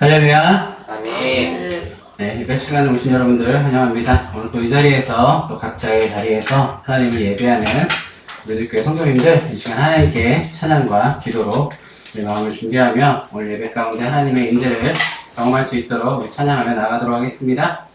할렐루야. 아멘. 네, 예배 시간에 오신 여러분들 환영합니다. 오늘 또 이 자리에서 또 각자의 자리에서 하나님을 예배하는 우리 교회 성도님들 이 시간 하나님께 찬양과 기도로 우리 마음을 준비하며 오늘 예배 가운데 하나님의 임재를 경험할 수 있도록 우리 찬양하며 나가도록 하겠습니다.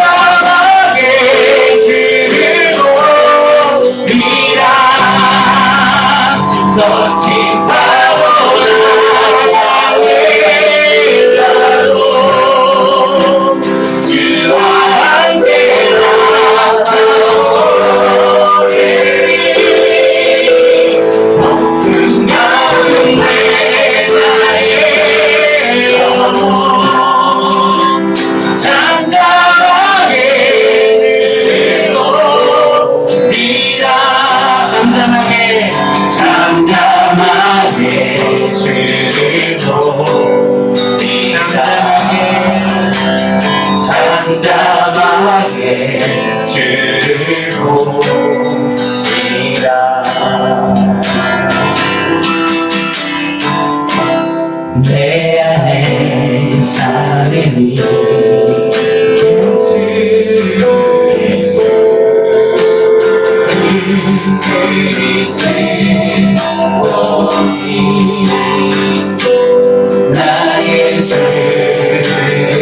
잠잠하게 나의 증거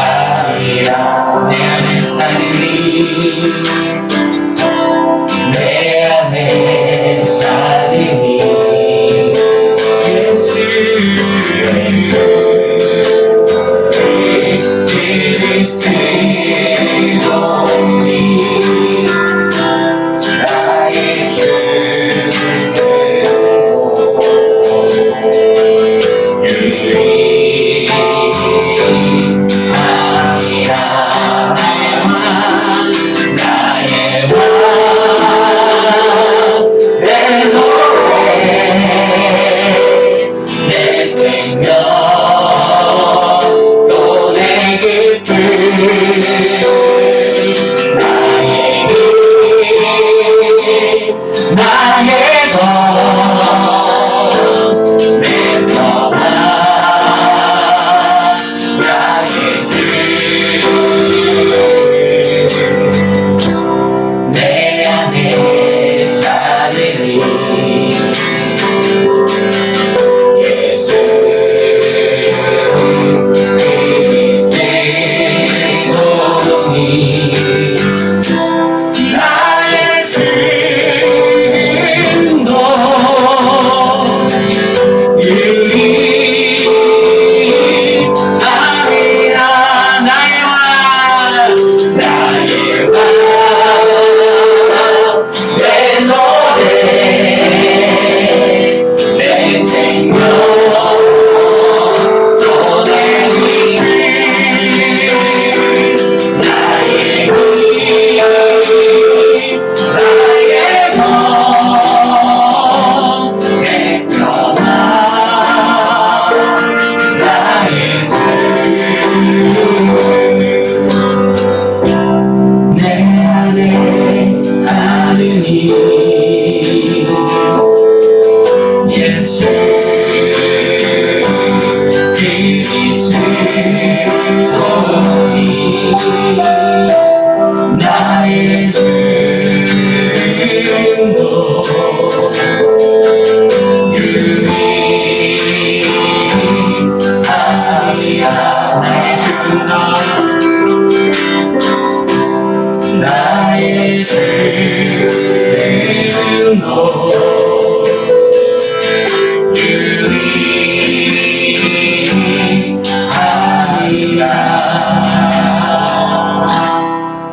유익하리라. 내 안에 사느니 내 안에 사느니 예수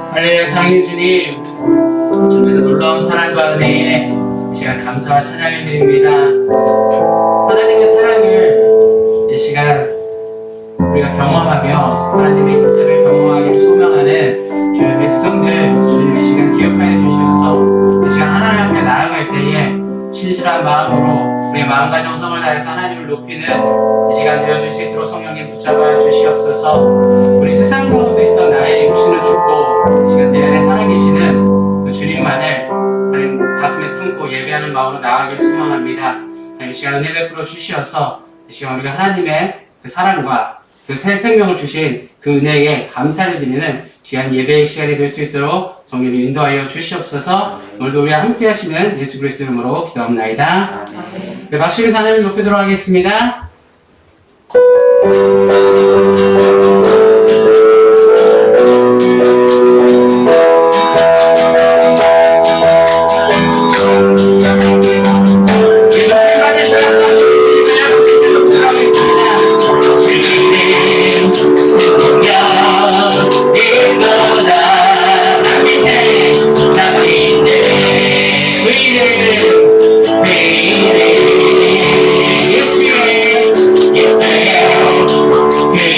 할렐루야. 사랑해 주님, 주님의 놀라운 사랑과 은혜에 이 시간 감사와 찬양을 드립니다. 하나님의 사랑을 이 시간 우리가 경험하며 하나님의 임재를 경험하기를 소명하는 주의 백성들, 주님 이 시간 기억하여 주시어서 이 시간 하나님 앞에 나아갈 때에 신실한 마음으로 우리의 마음과 정성을 다해서 하나님을 높이는 이 시간 되어줄 수 있도록 성령님 붙잡아 주시옵소서. 우리 세상 가운데 있던 나의 육신을 죽고 이 시간 내 안에 살아계시는 그 주님만을 하나님 가슴에 품고 예배하는 마음으로 나아가길 소망합니다. 하나님 이 시간 은혜 베풀어 주시어서 이 시간 우리가 하나님의 그 사랑과 그 새 생명을 주신 그 은혜에 감사를 드리는 귀한 예배의 시간이 될 수 있도록 성령님 인도하여 주시옵소서. 오늘도 우리와 함께 하시는 예수 그리스도 이름으로 기도합나이다. 네, 박수를 하나님 높이도록 하겠습니다. Yeah.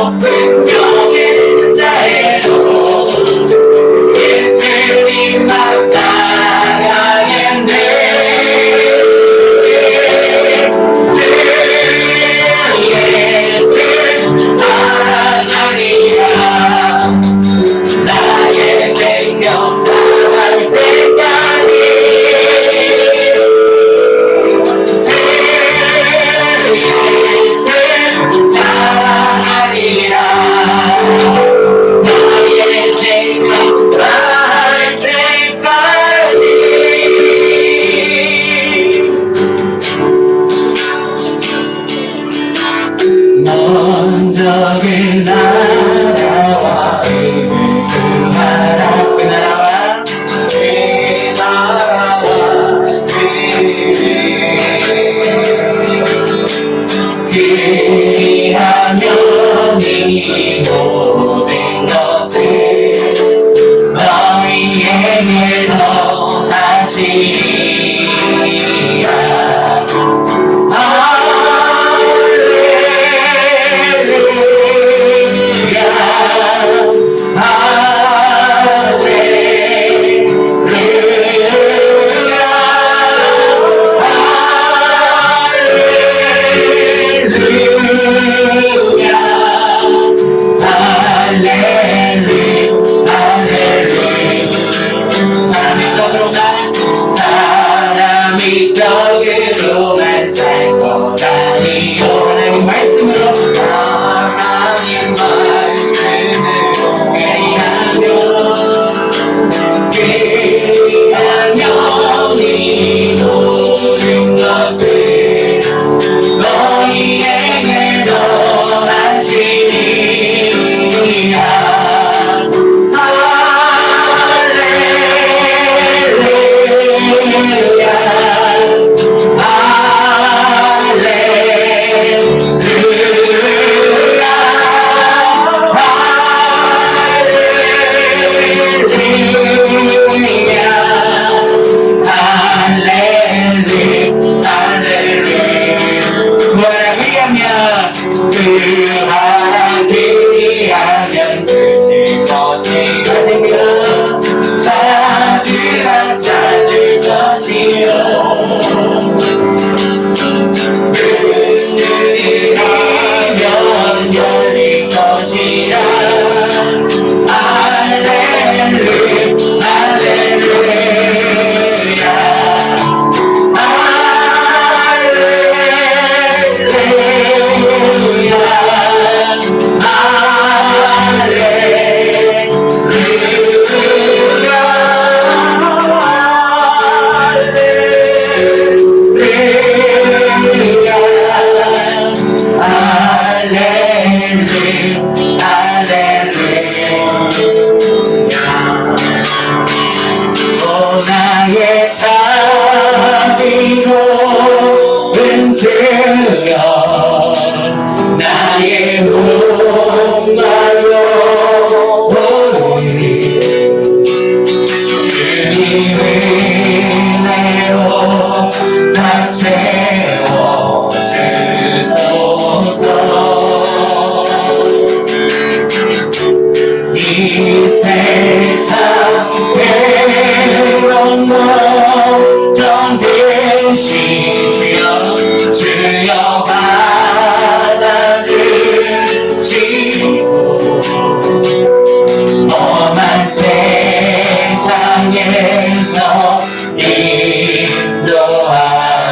높은 영의 자에도 예수님만 따라가겠네. 주 예수 사랑하리라. 나의 생명 다할 때까지 주 예수 사랑하리라. 나의 생명 다할 때까지. 먼저그 나라와 의를 구하라. 그 나라와 그리하면 이 모든 것을 너희에게 더하시리라. 사람이 떡으로만 살 것 아니요. 하나님 말씀으로 하나님 말씀으로 그리하면 이 모든 것을 너희에게 더하시리라. 그리하면 드실 것이 되며 사드라 찾을 것이요. 문들이면 열릴 것이라. 할렐루야 할렐루야 나의 자비로 은혜여 나의 몸과요 오니 주님 은혜로 다 채워 주소서. 이 세상 괴로운 모든 대신이여 주여 받아주시고 험한 세상에서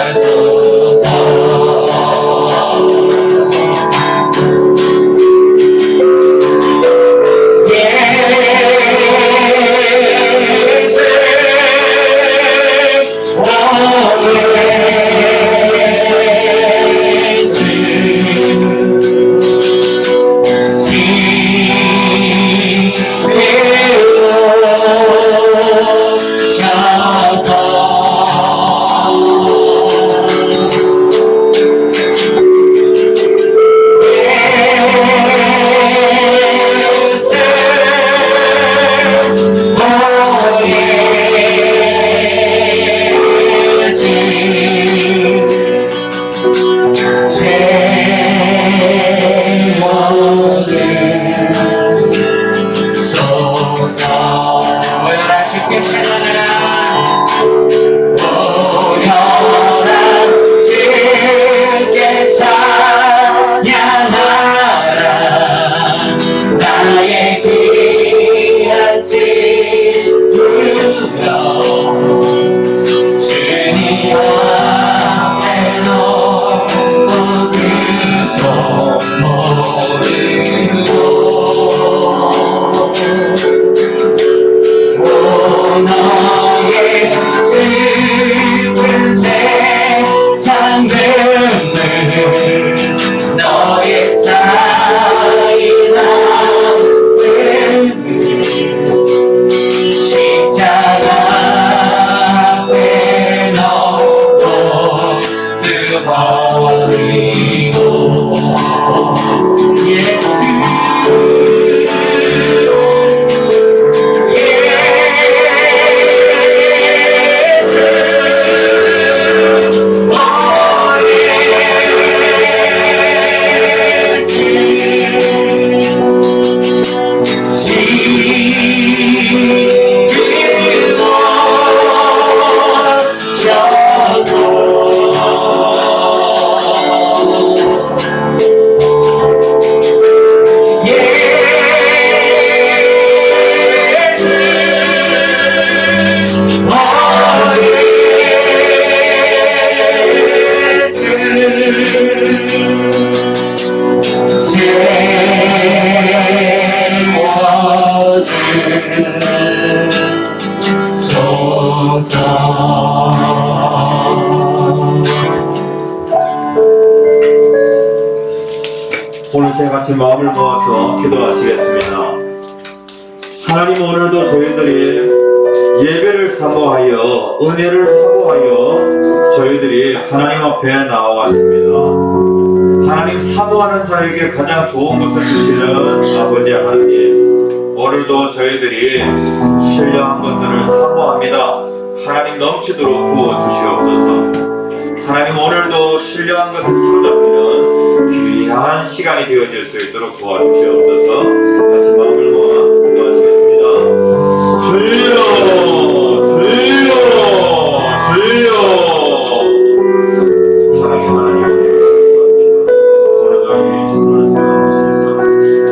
인도하소서. 예수 오늘 같이 마음을 모아서 기도하시겠습니다. 하나님, 오늘도 저희들이 예배를 사모하여 은혜를 사모하여 저희들이 하나님 앞에 나와왔습니다. 하나님, 사모하는 자에게 가장 좋은 것을 주시는 아버지 하나님, 오늘도 저희들이 신령한 것들을 사모합니다. 하나님, 넘치도록 부어주시옵소서. 하나님, 오늘도 신령한 것을 사로잡는 귀한 시간이 되어질 수 있도록 도와주시옵소서. 다시 마음을 모아 기도하시겠습니다. 주여, 주여, 주여. 사랑의 하나님, 오늘도 이 주님을 세워주시사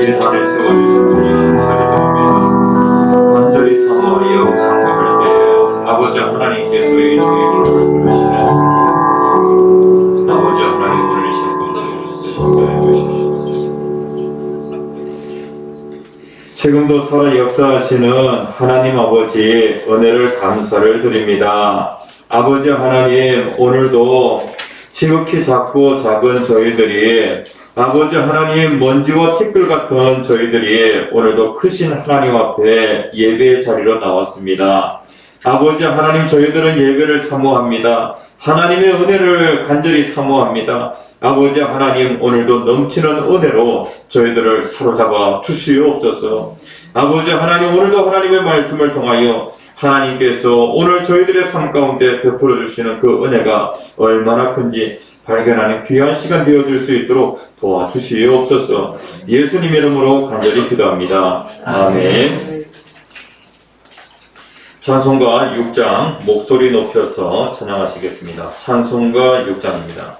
이 단을 세워주신 주님 살려드립니다. 간절히 사모하여 장막을 때에 아버지 하나님께서 이 주의 기도를 부르시는 아버지 하나님, 오늘 이 시간 지금도 살아 역사하시는 하나님 아버지, 은혜를 감사를 드립니다. 아버지 하나님, 오늘도 지극히 작고 작은 저희들이, 아버지 하나님, 먼지와 티끌 같은 저희들이 오늘도 크신 하나님 앞에 예배의 자리로 나왔습니다. 아버지 하나님, 저희들은 예배를 사모합니다. 하나님의 은혜를 간절히 사모합니다. 아버지 하나님, 오늘도 넘치는 은혜로 저희들을 사로잡아 주시옵소서. 아버지 하나님, 오늘도 하나님의 말씀을 통하여 하나님께서 오늘 저희들의 삶 가운데 베풀어 주시는 그 은혜가 얼마나 큰지 발견하는 귀한 시간 되어질 수 있도록 도와주시옵소서. 예수님 이름으로 간절히 기도합니다. 아멘. 찬송가 6장 목소리 높여서 찬양하시겠습니다. 찬송가 6장입니다.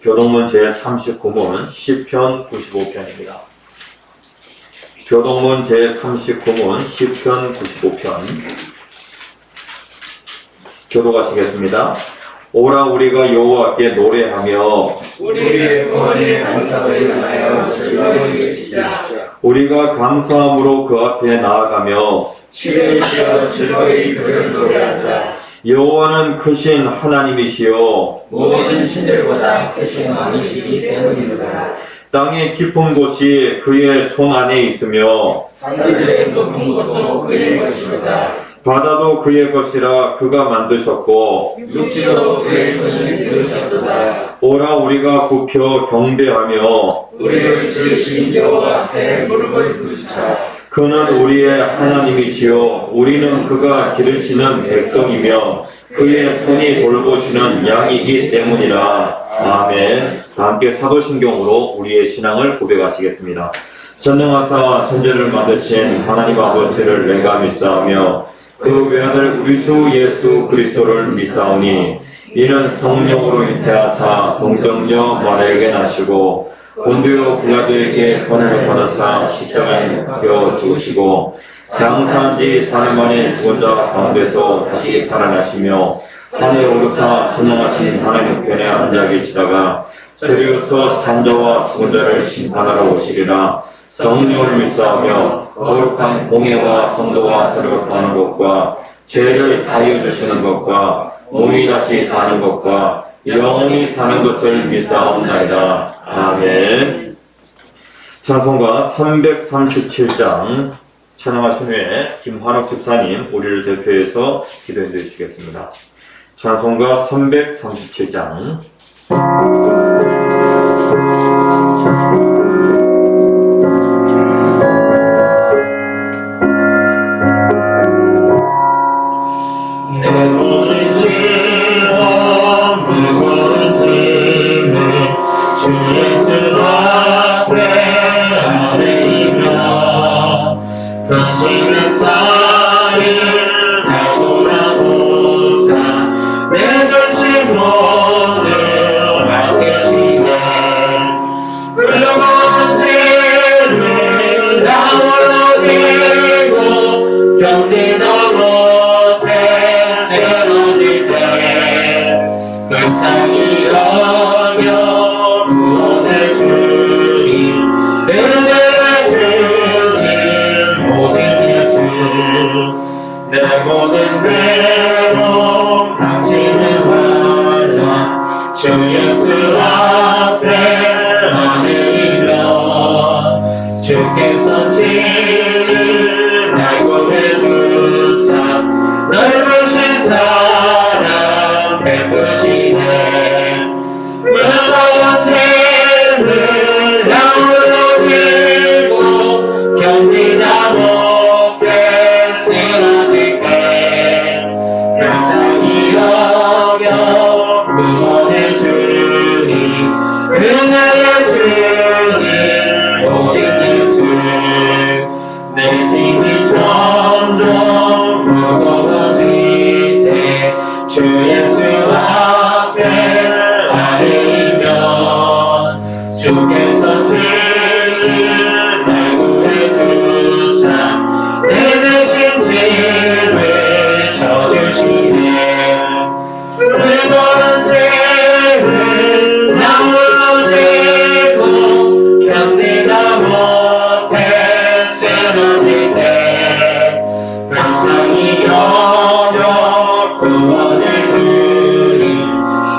교동문 제39문 시편 95편입니다. 교동문 제39문 시편 95편 교독하시겠습니다. 오라 우리가 여호와께 노래하며 우리의 구원에 감사를 인하여 즐거이 외치자. 우리가 감사함으로 그 앞에 나아가며 치를 지어 즐거이 그를 노래하자. 여호와는 크신 하나님이시요 모든 신들보다 크신 왕이시기 때문입니다. 땅의 깊은 곳이 그의 손 안에 있으며 산지들의 높은 것도 그의 것입니다. 바다도 그의 것이라 그가 만드셨고 육지도 그의 손이 지으셨도다. 오라 우리가 굽혀 경배하며 우리를 지으신 여호와 앞에 무릎을 꿇자. 그는 우리의 하나님이시요 우리는 그가 기르시는 백성이며 그의 손이 돌보시는 양이기 때문이라. 아멘. 함께 사도신경으로 우리의 신앙을 고백하시겠습니다. 전능하사 천지를 만드신 하나님 아버지를 내가 믿사오며 그 외아들 우리 주 예수 그리스도를 믿사오니 이는 성령으로 잉태하사 동정녀 마리아에게 나시고 본디오 빌라도에게 권한을 받아사 십자가에 박혀 죽으시고 장사한 지 4년 만에 죽은 자 가운데서 다시 살아나시며 하늘에 오르사 전능하신 하나님 편에 앉아 계시다가 저리로서 산자와 죽은 자를 심판하러 오시리라. 성령을 믿사오며 거룩한 공예와 성도와 새롭게 것과 죄를 사하여 주시는 것과 몸이 다시 사는 것과 영원히 사는 것을 믿사옵나이다. 아멘. 찬송가 337장 찬양하신 후에 김환옥 집사님 우리를 대표해서 기도해 주시겠습니다. 찬송가 337장 내 모든 시험 무거운 짐 내 모든 괴로움 당신은 환란 주 예수 앞에 안으면 주께서 친히 날 구해주사 넓으신 사랑 베푸시네 무거운 짐을 나홀로 들고 견디다 못해 쓰러질 때 불쌍히 여겨 구원해 주니 그날의 주님 오직 예수 내 짐이 점점 무거워질 때 주 예수 앞에 아뢰면 주께서 친히 날 구해주사 내 대신 짐을 져주시네 무거운 짐을 나 홀로 들고 견디다 못해 쓰러질 때 불쌍히 여겨 구원해 주니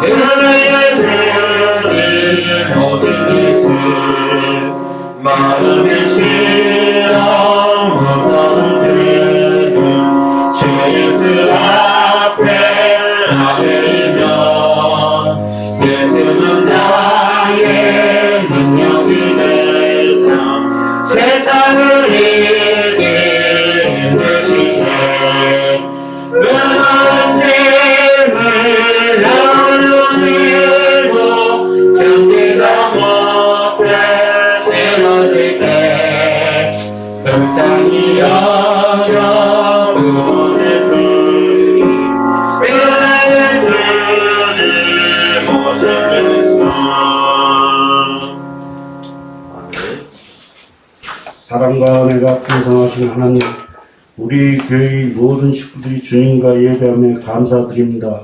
은혜의 주님 오직 예수 마음의 시험 무서운 짐을 주 예수 앞에 아뢰면 예수는 나의 능력이 되사 세상을 이길 힘드시네 무거운 짐을 나 홀로 들고 견디다 못해 쓰러질 때 불쌍히 여겨 구원해 주니 은혜의 주님 오직 예수 사랑과 은혜가 풍성하신 하나님, 우리 교회의 모든 식구들이 주님과 예배하며 감사드립니다.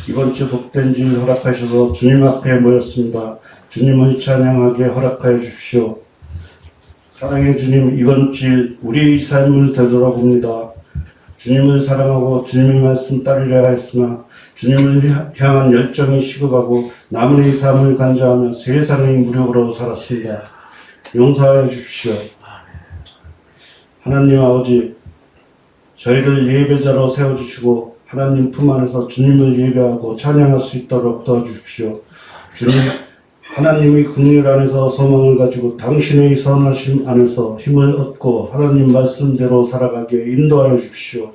이번 주 복된 주일 허락하셔서 주님 앞에 모였습니다. 주님을 찬양하게 허락하여 주십시오. 사랑의 주님, 이번 주일 우리의 삶을 되돌아봅니다. 주님을 사랑하고 주님의 말씀 따르려 하였으나 주님을 향한 열정이 식어가고 남은 이 삶을 간주하며 세상의 무력으로 살았습니다. 용서하여 주십시오. 하나님 아버지, 저희를 예배자로 세워주시고 하나님 품 안에서 주님을 예배하고 찬양할 수 있도록 도와주십시오. 주님, 하나님의 긍휼 안에서 소망을 가지고 당신의 선하심 안에서 힘을 얻고 하나님 말씀대로 살아가게 인도하여 주십시오.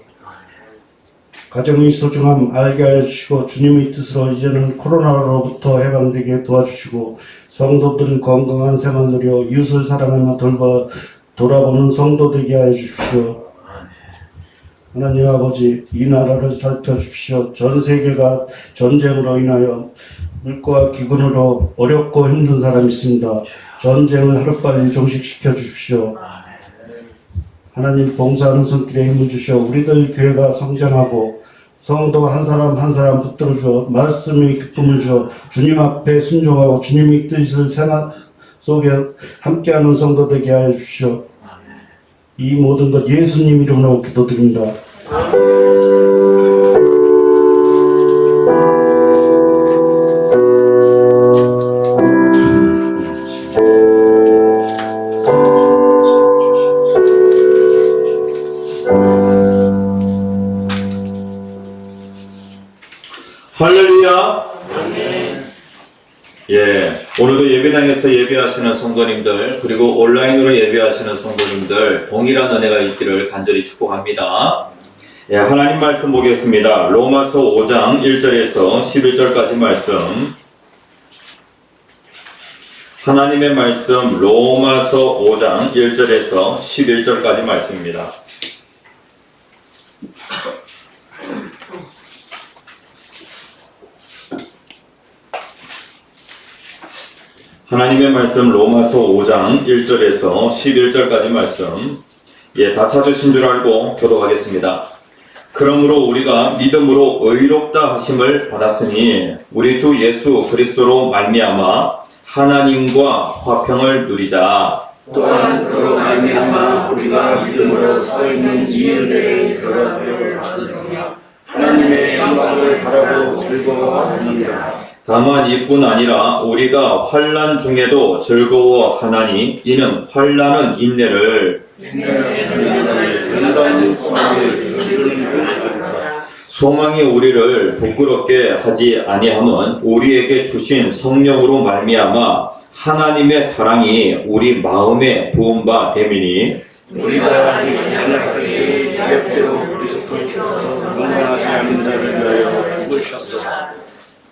가정의 소중함 알게 하여 주시고 주님의 뜻으로 이제는 코로나로부터 해방되게 도와주시고 성도들 건강한 생활 누려 이웃을 사랑하며 돌아보는 성도 되게 하여 주십시오. 하나님 아버지, 이 나라를 살펴주십시오. 전 세계가 전쟁으로 인하여 물과 기근으로 어렵고 힘든 사람이 있습니다. 전쟁을 하루빨리 종식시켜 주십시오. 하나님, 봉사하는 손길에 힘을 주시어 우리들 교회가 성장하고 성도 한 사람 한 사람 붙들어 주어 말씀의 기쁨을 주어 주님 앞에 순종하고 주님의 뜻을 생활 속에 함께하는 성도 되게 하여 주시오. 이 모든 것 예수님 이름으로 기도드립니다. 할렐루야. 예, 오늘도 예배당에서 예배하시는 성도님들, 그리고 온라인으로 예배하시는 성도님들 동일한 은혜가 있기를 간절히 축복합니다. 예, 하나님 말씀 보겠습니다. 로마서 5장 1절에서 11절까지 말씀. 하나님의 말씀 로마서 5장 1절에서 11절까지 말씀입니다. 하나님의 말씀 로마서 5장 1절에서 11절까지 말씀. 예, 다 찾으신 줄 알고 교독하겠습니다. 그러므로 우리가 믿음으로 의롭다 하심을 받았으니 우리 주 예수 그리스도로 말미암아 하나님과 화평을 누리자. 또한 그로 말미암아 우리가 믿음으로 서 있는 이 은혜에 이르렀다. 즐거워합니다. 다만 이뿐 아니라 우리가 환난 중에도 즐거워하나니 이는 환난은 인내를 변화된 소망을 이루는 것입니다. 소망이 우리를 부끄럽게 하지 아니함은 우리에게 주신 성령으로 말미암아 하나님의 사랑이 우리 마음에 부은 바 됨이니 우리가 아직 연약하게 약대로 그리스도께서 분명하지 않은 자를 위하여 죽으셨도다.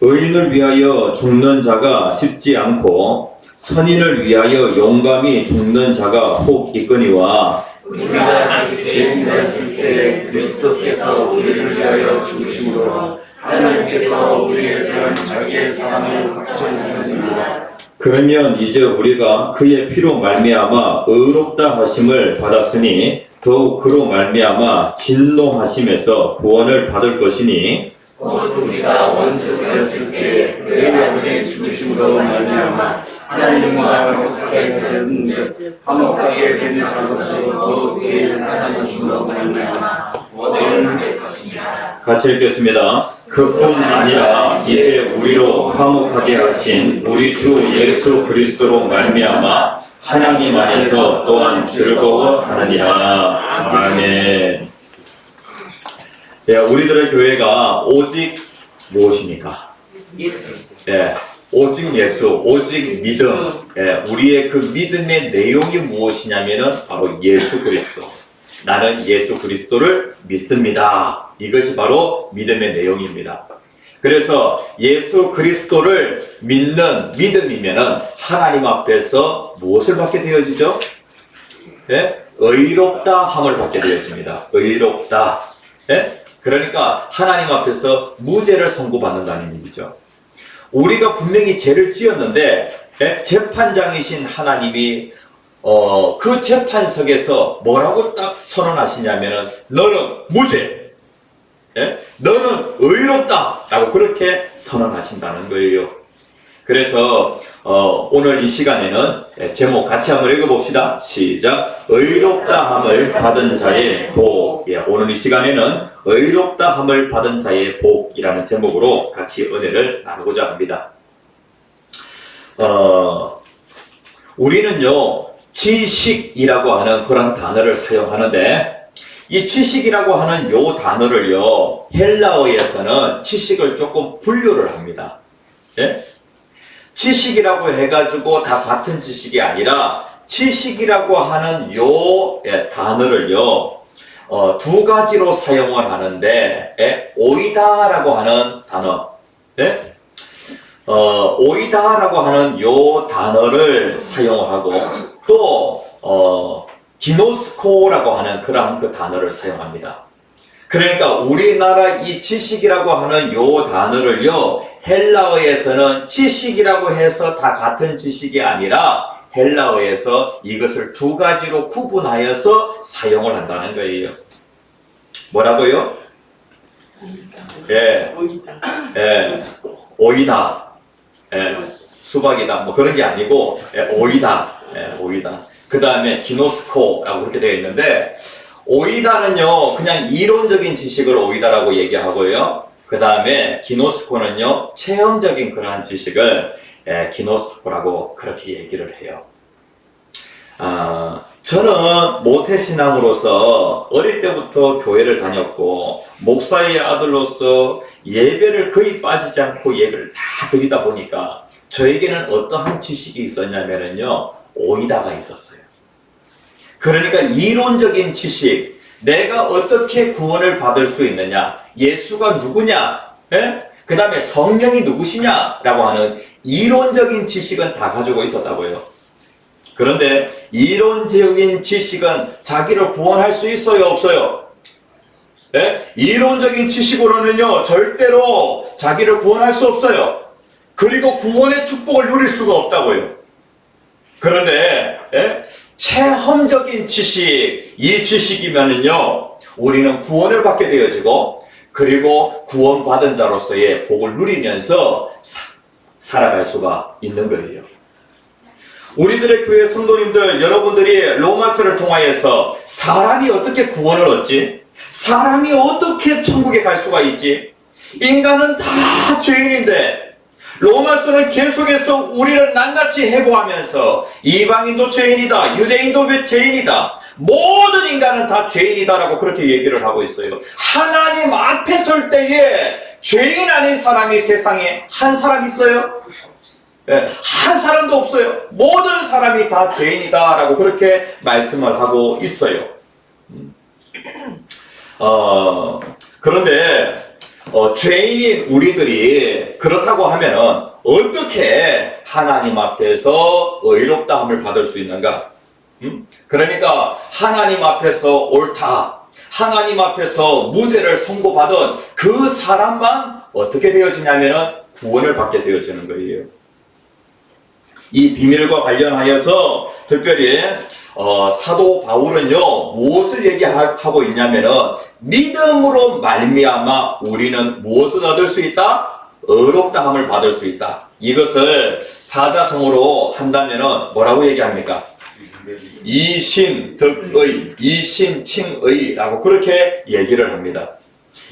의인을 위하여 죽는 자가 쉽지 않고 선인을 위하여 용감히 죽는 자가 혹 있거니와 우리가 아직 죄인이었을 때 그리스도께서 우리를 위하여 죽으심으로 하나님께서 우리에 대한 자기의 사랑을 확증하셨습니다. 그러면 이제 우리가 그의 피로 말미암아 의롭다 하심을 받았으니 더욱 그로 말미암아 진노하심에서 구원을 받을 것이니 곧 우리가 원수되었을 때 그의 아들의 죽으심으로 말미암아 하나님과 화목하게 되었는데 화목하게 된 자로서 더욱 그의 살아나심으로 말미암아 원하는 될 것이니라. 같이 읽겠습니다. 그뿐 아니라 이제 우리로 화목하게 하신 우리 주 예수 그리스도로 말미암아 하나님 안에서 또한 즐거워하느니라. 아멘. 예, 우리들의 교회가 오직 무엇입니까? 예, 오직 예수, 오직 믿음. 예, 우리의 그 믿음의 내용이 무엇이냐면은 바로 예수 그리스도. 나는 예수 그리스도를 믿습니다. 이것이 바로 믿음의 내용입니다. 그래서 예수 그리스도를 믿는 믿음이면은 하나님 앞에서 무엇을 받게 되어지죠? 예? 의롭다 함을 받게 되어집니다. 의롭다. 예? 그러니까 하나님 앞에서 무죄를 선고받는다는 얘기죠. 우리가 분명히 죄를 지었는데 예? 재판장이신 하나님이 그 재판석에서 뭐라고 딱 선언하시냐면은 너는 무죄, 예? 너는 의롭다 라고 그렇게 선언하신다는 거예요. 그래서 오늘 이 시간에는 제목 같이 한번 읽어봅시다. 시작. 의롭다함을 받은 자의 복. 예, 오늘 이 시간에는 의롭다함을 받은 자의 복이라는 제목으로 같이 은혜를 나누고자 합니다. 우리는요 지식이라고 하는 그런 단어를 사용하는데 이 지식이라고 하는 요 단어를요 헬라어에서는 지식을 조금 분류를 합니다. 예? 지식이라고 해가지고 다 같은 지식이 아니라 지식이라고 하는 요 단어를요 두 가지로 사용을 하는데 오이다라고 하는 단어 오이다라고 하는 요 단어를 사용하고 또 기노스코라고 하는 그런 그 단어를 사용합니다. 그러니까 우리나라 이 지식이라고 하는 요 단어를요 헬라어에서는 지식이라고 해서 다 같은 지식이 아니라 헬라어에서 이것을 두 가지로 구분하여서 사용을 한다는 거예요. 뭐라고요? 예, 오이다, 수박이다, 뭐 그런 게 아니고 오이다, 오이다. 그 다음에 기노스코라고 그렇게 되어 있는데 오이다는요 그냥 이론적인 지식을 오이다라고 얘기하고요. 그 다음에 기노스코는요 체험적인 그러한 지식을 기노스코라고 그렇게 얘기를 해요. 저는 모태신앙으로서 어릴 때부터 교회를 다녔고 목사의 아들로서 예배를 거의 빠지지 않고 예배를 다 드리다 보니까 저에게는 어떠한 지식이 있었냐면요 오이다가 있었어요. 그러니까 이론적인 지식, 내가 어떻게 구원을 받을 수 있느냐, 예수가 누구냐, 그 다음에 성령이 누구시냐라고 하는 이론적인 지식은 다 가지고 있었다고요. 그런데 이론적인 지식은 자기를 구원할 수 있어요, 없어요? 이론적인 지식으로는요 절대로 자기를 구원할 수 없어요. 그리고 구원의 축복을 누릴 수가 없다고요. 그런데 체험적인 지식, 이 지식이면은요 우리는 구원을 받게 되어지고 그리고 구원받은 자로서의 복을 누리면서 살아갈 수가 있는 거예요. 우리들의 교회 성도님들, 여러분들이 로마서를 통하여서 사람이 어떻게 구원을 얻지? 사람이 어떻게 천국에 갈 수가 있지? 인간은 다 죄인인데 로마서는 계속해서 우리를 낱낱이 해고하면서 이방인도 죄인이다, 유대인도 죄인이다, 모든 인간은 다 죄인이다라고 그렇게 얘기를 하고 있어요. 하나님 앞에 설 때에 죄인 아닌 사람이 세상에 한 사람 있어요? 네, 한 사람도 없어요. 모든 사람이 다 죄인이다라고 그렇게 말씀을 하고 있어요. 그런데 죄인인 우리들이 그렇다고 하면은 어떻게 하나님 앞에서 의롭다함을 받을 수 있는가? 그러니까 하나님 앞에서 옳다, 하나님 앞에서 무죄를 선고받은 그 사람만 어떻게 되어지냐면은 구원을 받게 되어지는 거예요. 이 비밀과 관련하여서 특별히 사도 바울은요 무엇을 얘기하고 있냐면은 믿음으로 말미암아 우리는 무엇을 얻을 수 있다? 의롭다함을 받을 수 있다. 이것을 사자성어로 한다면은 뭐라고 얘기합니까? 이신득의, 이신칭의라고 그렇게 얘기를 합니다.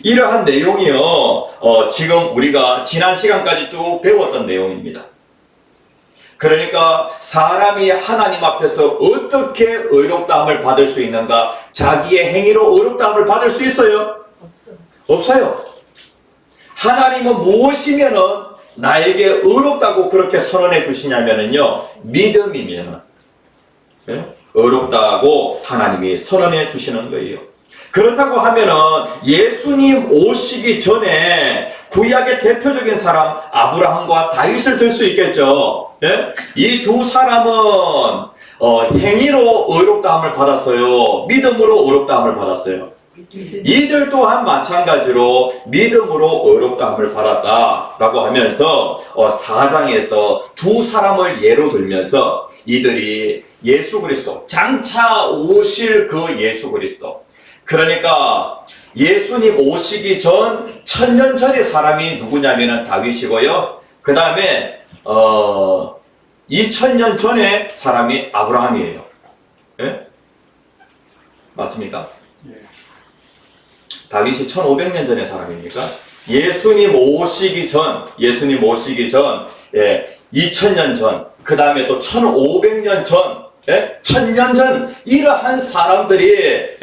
이러한 내용이요 지금 우리가 지난 시간까지 쭉 배웠던 내용입니다. 그러니까 사람이 하나님 앞에서 어떻게 의롭다함을 받을 수 있는가? 자기의 행위로 의롭다함을 받을 수 있어요? 없어요. 하나님은 무엇이면은 나에게 의롭다고 그렇게 선언해 주시냐면은요 믿음이면 의롭다고 하나님이 선언해 주시는 거예요. 그렇다고 하면은 예수님 오시기 전에 구약의 대표적인 사람 아브라함과 다윗을 들 수 있겠죠. 이 두 사람은 행위로 의롭다함을 받았어요. 믿음으로 의롭다함을 받았어요. 이들 또한 마찬가지로 믿음으로 의롭다함을 받았다라고 하면서 4장에서 두 사람을 예로 들면서 이들이 예수 그리스도, 장차 오실 그 예수 그리스도, 그러니까 예수님 오시기 전 1000년 전의 사람이 누구냐면은 다윗이고요. 그 다음에 2000년 전의 사람이 아브라함이에요. 예? 맞습니까? 다윗이 1500년 전의 사람입니까? 예수님 오시기 전 2000년 전, 그 다음에 또 1500년 전, 1000년 전, 이러한 사람들이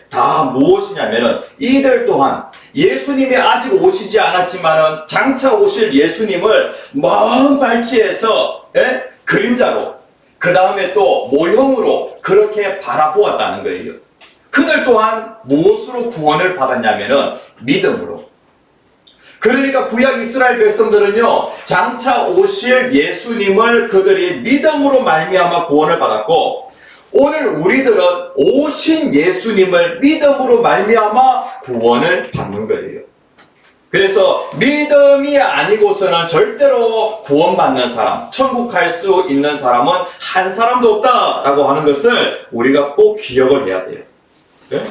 다 무엇이냐면은 이들 또한 예수님이 아직 오시지 않았지만은 장차 오실 예수님을 먼 발치에서 그림자로, 그 다음에 또 모형으로 그렇게 바라보았다는 거예요. 그들 또한 무엇으로 구원을 받았냐면은 믿음으로. 그러니까 구약 이스라엘 백성들은요 장차 오실 예수님을 그들이 믿음으로 말미암아 구원을 받았고, 오늘 우리들은 오신 예수님을 믿음으로 말미암아 구원을 받는 거예요. 그래서 믿음이 아니고서는 절대로 구원받는 사람, 천국 갈 수 있는 사람은 한 사람도 없다라고 하는 것을 우리가 꼭 기억을 해야 돼요. 네?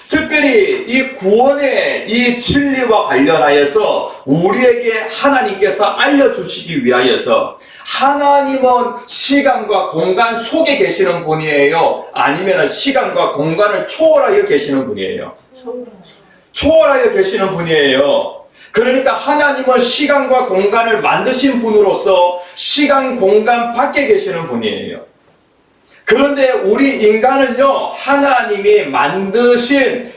특별히 이 구원의 이 진리와 관련하여서 우리에게 하나님께서 알려주시기 위하여서, 하나님은 시간과 공간 속에 계시는 분이에요? 아니면 시간과 공간을 초월하여 계시는 분이에요? 초월하여 계시는 분이에요. 그러니까 하나님은 시간과 공간을 만드신 분으로서 시간, 공간 밖에 계시는 분이에요. 그런데 우리 인간은요 하나님이 만드신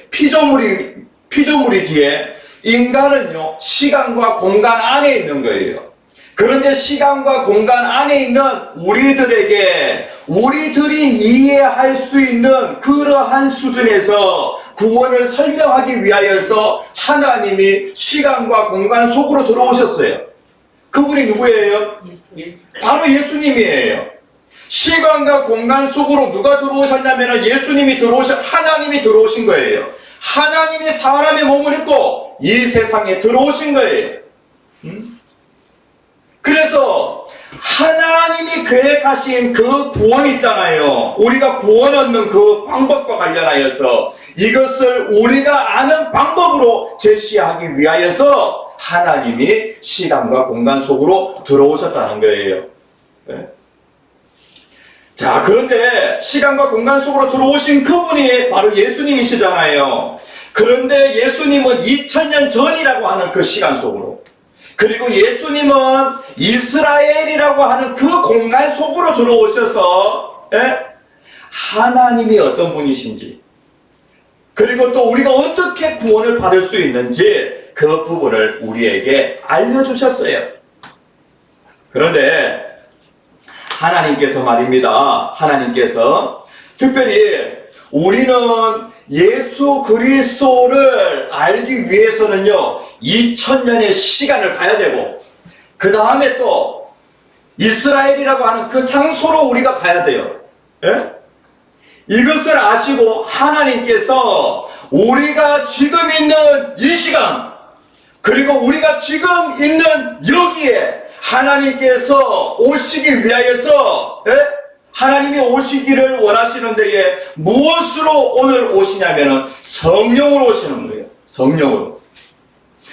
피조물이기에 인간은요 시간과 공간 안에 있는 거예요. 그런데 시간과 공간 안에 있는 우리들에게 우리들이 이해할 수 있는 그러한 수준에서 구원을 설명하기 위하여서 하나님이 시간과 공간 속으로 들어오셨어요. 그분이 누구예요? 바로 예수님이에요. 시간과 공간 속으로 누가 들어오셨냐면 예수님이 하나님이 들어오신 거예요. 하나님이 사람의 몸을 입고 이 세상에 들어오신 거예요. 그래서 하나님이 계획하신 그 구원 있잖아요. 우리가 구원 얻는 그 방법과 관련하여서 이것을 우리가 아는 방법으로 제시하기 위하여서 하나님이 시간과 공간 속으로 들어오셨다는 거예요. 네? 자, 그런데 시간과 공간 속으로 들어오신 그분이 바로 예수님이시잖아요. 그런데 예수님은 2000년 전이라고 하는 그 시간 속으로, 그리고 예수님은 이스라엘이라고 하는 그 공간 속으로 들어오셔서 하나님이 어떤 분이신지, 그리고 또 우리가 어떻게 구원을 받을 수 있는지 그 부분을 우리에게 알려주셨어요. 그런데 하나님께서 말입니다. 하나님께서 특별히 우리는 예수 그리스도를 알기 위해서는요 2000년의 시간을 가야 되고, 그 다음에 또 이스라엘이라고 하는 그 장소로 우리가 가야 돼요. 예? 이것을 아시고 하나님께서 우리가 지금 있는 이 시간, 그리고 우리가 지금 있는 여기에 하나님께서 오시기 위하여서 하나님이 오시기를 원하시는 데에 무엇으로 오늘 오시냐면은 성령으로 오시는 거예요. 성령으로.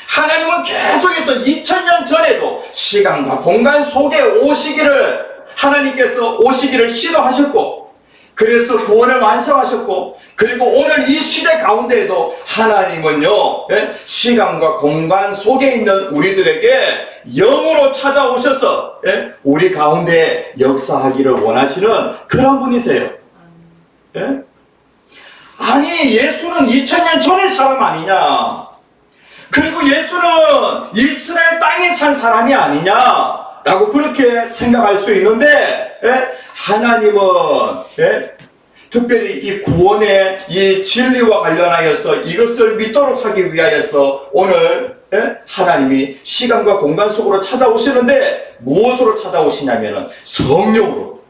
하나님은 계속해서 2000년 전에도 시간과 공간 속에 오시기를, 하나님께서 오시기를 시도하셨고, 그래서 구원을 완성하셨고, 그리고 오늘 이 시대 가운데에도 하나님은요 시간과 공간 속에 있는 우리들에게 영으로 찾아오셔서 우리 가운데 역사하기를 원하시는 그런 분이세요. 아니 예수는 2000년 전의 사람 아니냐, 그리고 예수는 이스라엘 땅에 산 사람이 아니냐 라고 그렇게 생각할 수 있는데, 하나님은 특별히 이 구원의 이 진리와 관련하여서 이것을 믿도록 하기 위하여서 오늘 하나님이 시간과 공간 속으로 찾아오시는데 무엇으로 찾아오시냐면은 성령으로.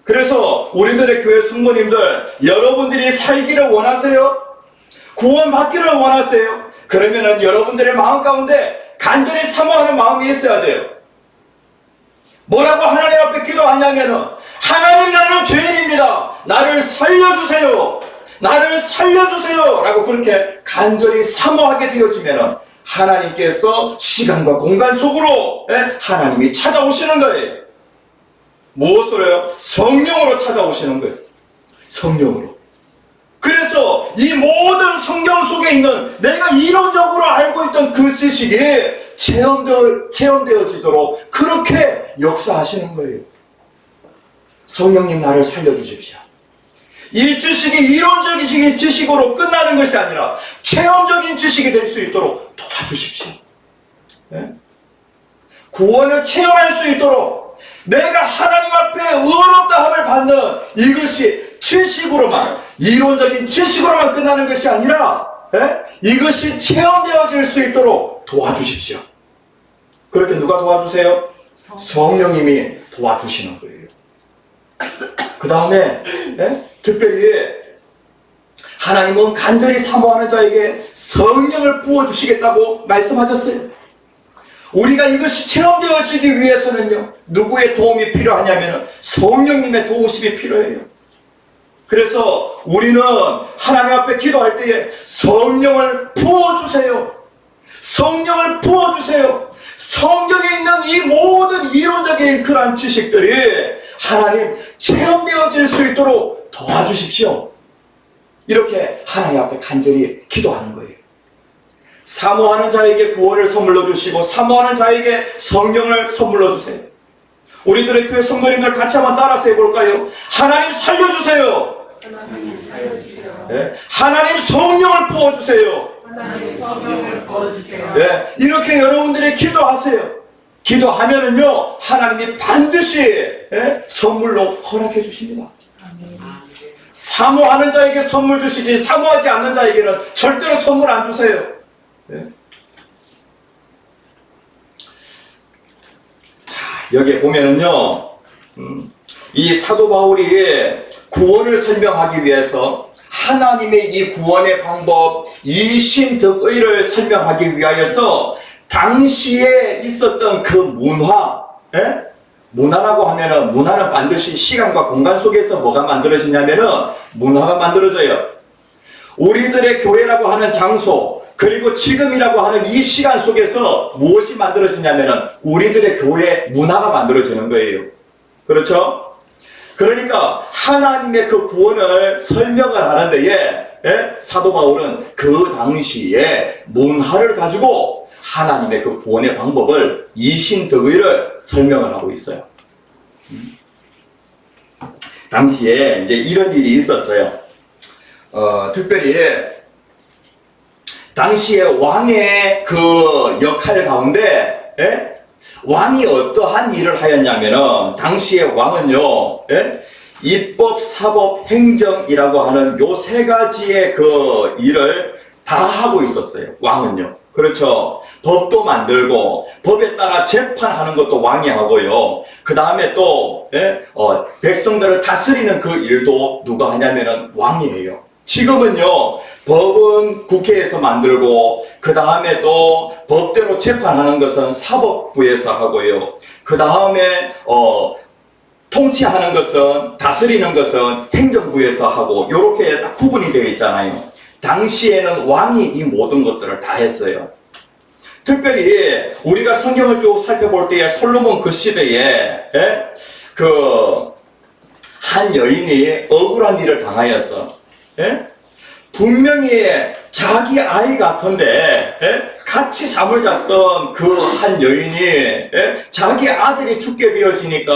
그래서 우리들의 교회 성도님들, 여러분들이 살기를 원하세요? 구원 받기를 원하세요? 그러면은 여러분들의 마음 가운데 간절히 사모하는 마음이 있어야 돼요. 뭐라고 하나님 앞에 기도하냐면은, 하나님 나는 죄인입니다, 나를 살려주세요, 나를 살려주세요 라고 그렇게 간절히 사모하게 되어지면은 하나님께서 시간과 공간 속으로 하나님이 찾아오시는 거예요. 무엇으로요? 성령으로 찾아오시는 거예요. 성령으로. 그래서 이 모든 성경 속에 있는 내가 이론적으로 알고 있던 그 지식이 체험되어지도록 그렇게 역사하시는 거예요. 성령님 나를 살려주십시오. 이 지식이 이론적인 지식으로 끝나는 것이 아니라 체험적인 지식이 될 수 있도록 도와주십시오. 구원을 체험할 수 있도록 내가 하나님 앞에 의롭다 함을 받는 이것이 지식으로만, 이론적인 지식으로만 끝나는 것이 아니라 이것이 체험되어질 수 있도록 도와주십시오. 그렇게 누가 도와주세요? 성령님이 도와주시는 거예요. 그 다음에 특별히 하나님은 간절히 사모하는 자에게 성령을 부어주시겠다고 말씀하셨어요. 우리가 이것이 체험되어지기 위해서는요 누구의 도움이 필요하냐면 성령님의 도우심이 필요해요. 그래서 우리는 하나님 앞에 기도할 때에 성령을 부어주세요, 성령을 부어주세요. 성경에 있는 이 모든 이론적인 그러한 지식들이 하나님 체험되어질 수 있도록 도와주십시오. 이렇게 하나님 앞에 간절히 기도하는 거예요. 사모하는 자에게 구원을 선물로 주시고 사모하는 자에게 성령을 선물로 주세요. 우리들의 교회 성도님들 같이 한번 따라서 해볼까요? 하나님 살려주세요. 하나님 살려주세요. 네. 하나님 성령을 부어주세요. 하나님 성령을 부어주세요. 네. 이렇게 여러분들이 기도하세요. 기도하면은요 하나님이 반드시 선물로 허락해 주십니다. 사모하는 자에게 선물 주시지 사모하지 않는 자에게는 절대로 선물 안 주세요. 자, 여기에 보면은요 이 사도 바울이 구원을 설명하기 위해서 하나님의 이 구원의 방법, 이심덕의를 설명하기 위하여서 당시에 있었던 그 문화, 문화라고 하면은 문화는 반드시 시간과 공간 속에서 뭐가 만들어지냐면은 문화가 만들어져요. 우리들의 교회라고 하는 장소, 그리고 지금이라고 하는 이 시간 속에서 무엇이 만들어지냐면은 우리들의 교회 문화가 만들어지는 거예요. 그렇죠? 그러니까 하나님의 그 구원을 설명을 하는 데에 사도 바울은 그 당시에 문화를 가지고 하나님의 그 구원의 방법을 이신득의를 설명을 하고 있어요. 당시에 이제 이런 일이 있었어요. 특별히 당시에 왕의 그 역할 가운데 왕이 어떠한 일을 하였냐면은 당시에 왕은요 입법, 사법, 행정이라고 하는 요 세 가지의 그 일을 다 하고 있었어요. 왕은요. 그렇죠. 법도 만들고 법에 따라 재판하는 것도 왕이 하고요. 그 다음에 또 백성들을 다스리는 그 일도 누가 하냐면은 왕이에요. 지금은요 법은 국회에서 만들고 그 다음에 또 법대로 재판하는 것은 사법부에서 하고요. 그 다음에 통치하는 것은 다스리는 것은 행정부에서 하고 이렇게 딱 구분이 되어 있잖아요. 당시에는 왕이 이 모든 것들을 다 했어요. 특별히 우리가 성경을 쭉 살펴볼 때에 솔로몬 그 시대에 한 여인이 억울한 일을 당하였어. 분명히 자기 아이 같은데 같이 잠을 잤던 그 한 여인이 자기 아들이 죽게 되어지니까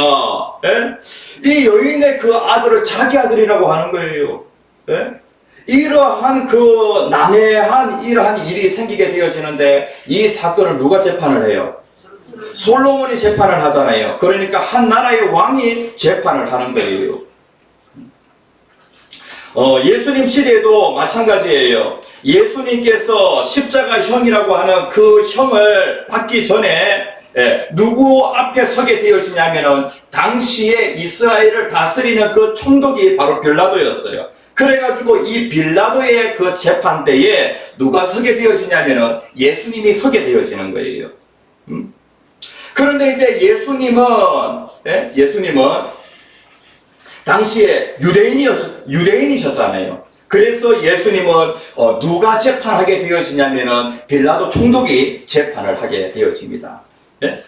이 여인의 그 아들을 자기 아들이라고 하는 거예요. 이러한 그 난해한 이러한 일이 생기게 되어지는데 이 사건을 누가 재판을 해요? 솔로몬이 재판을 하잖아요. 그러니까 한 나라의 왕이 재판을 하는 거예요. 예수님 시대에도 마찬가지예요. 예수님께서 십자가형이라고 하는 그 형을 받기 전에 누구 앞에 서게 되어지냐면은 당시에 이스라엘을 다스리는 그 총독이 바로 빌라도였어요. 그래가지고 이 빌라도의 그 재판 때에 누가 서게 되어지냐면은 예수님이 서게 되어지는 거예요. 그런데 이제 예수님은 당시에 유대인이셨잖아요. 그래서 예수님은 누가 재판하게 되어지냐면은 빌라도 총독이 재판을 하게 되어집니다.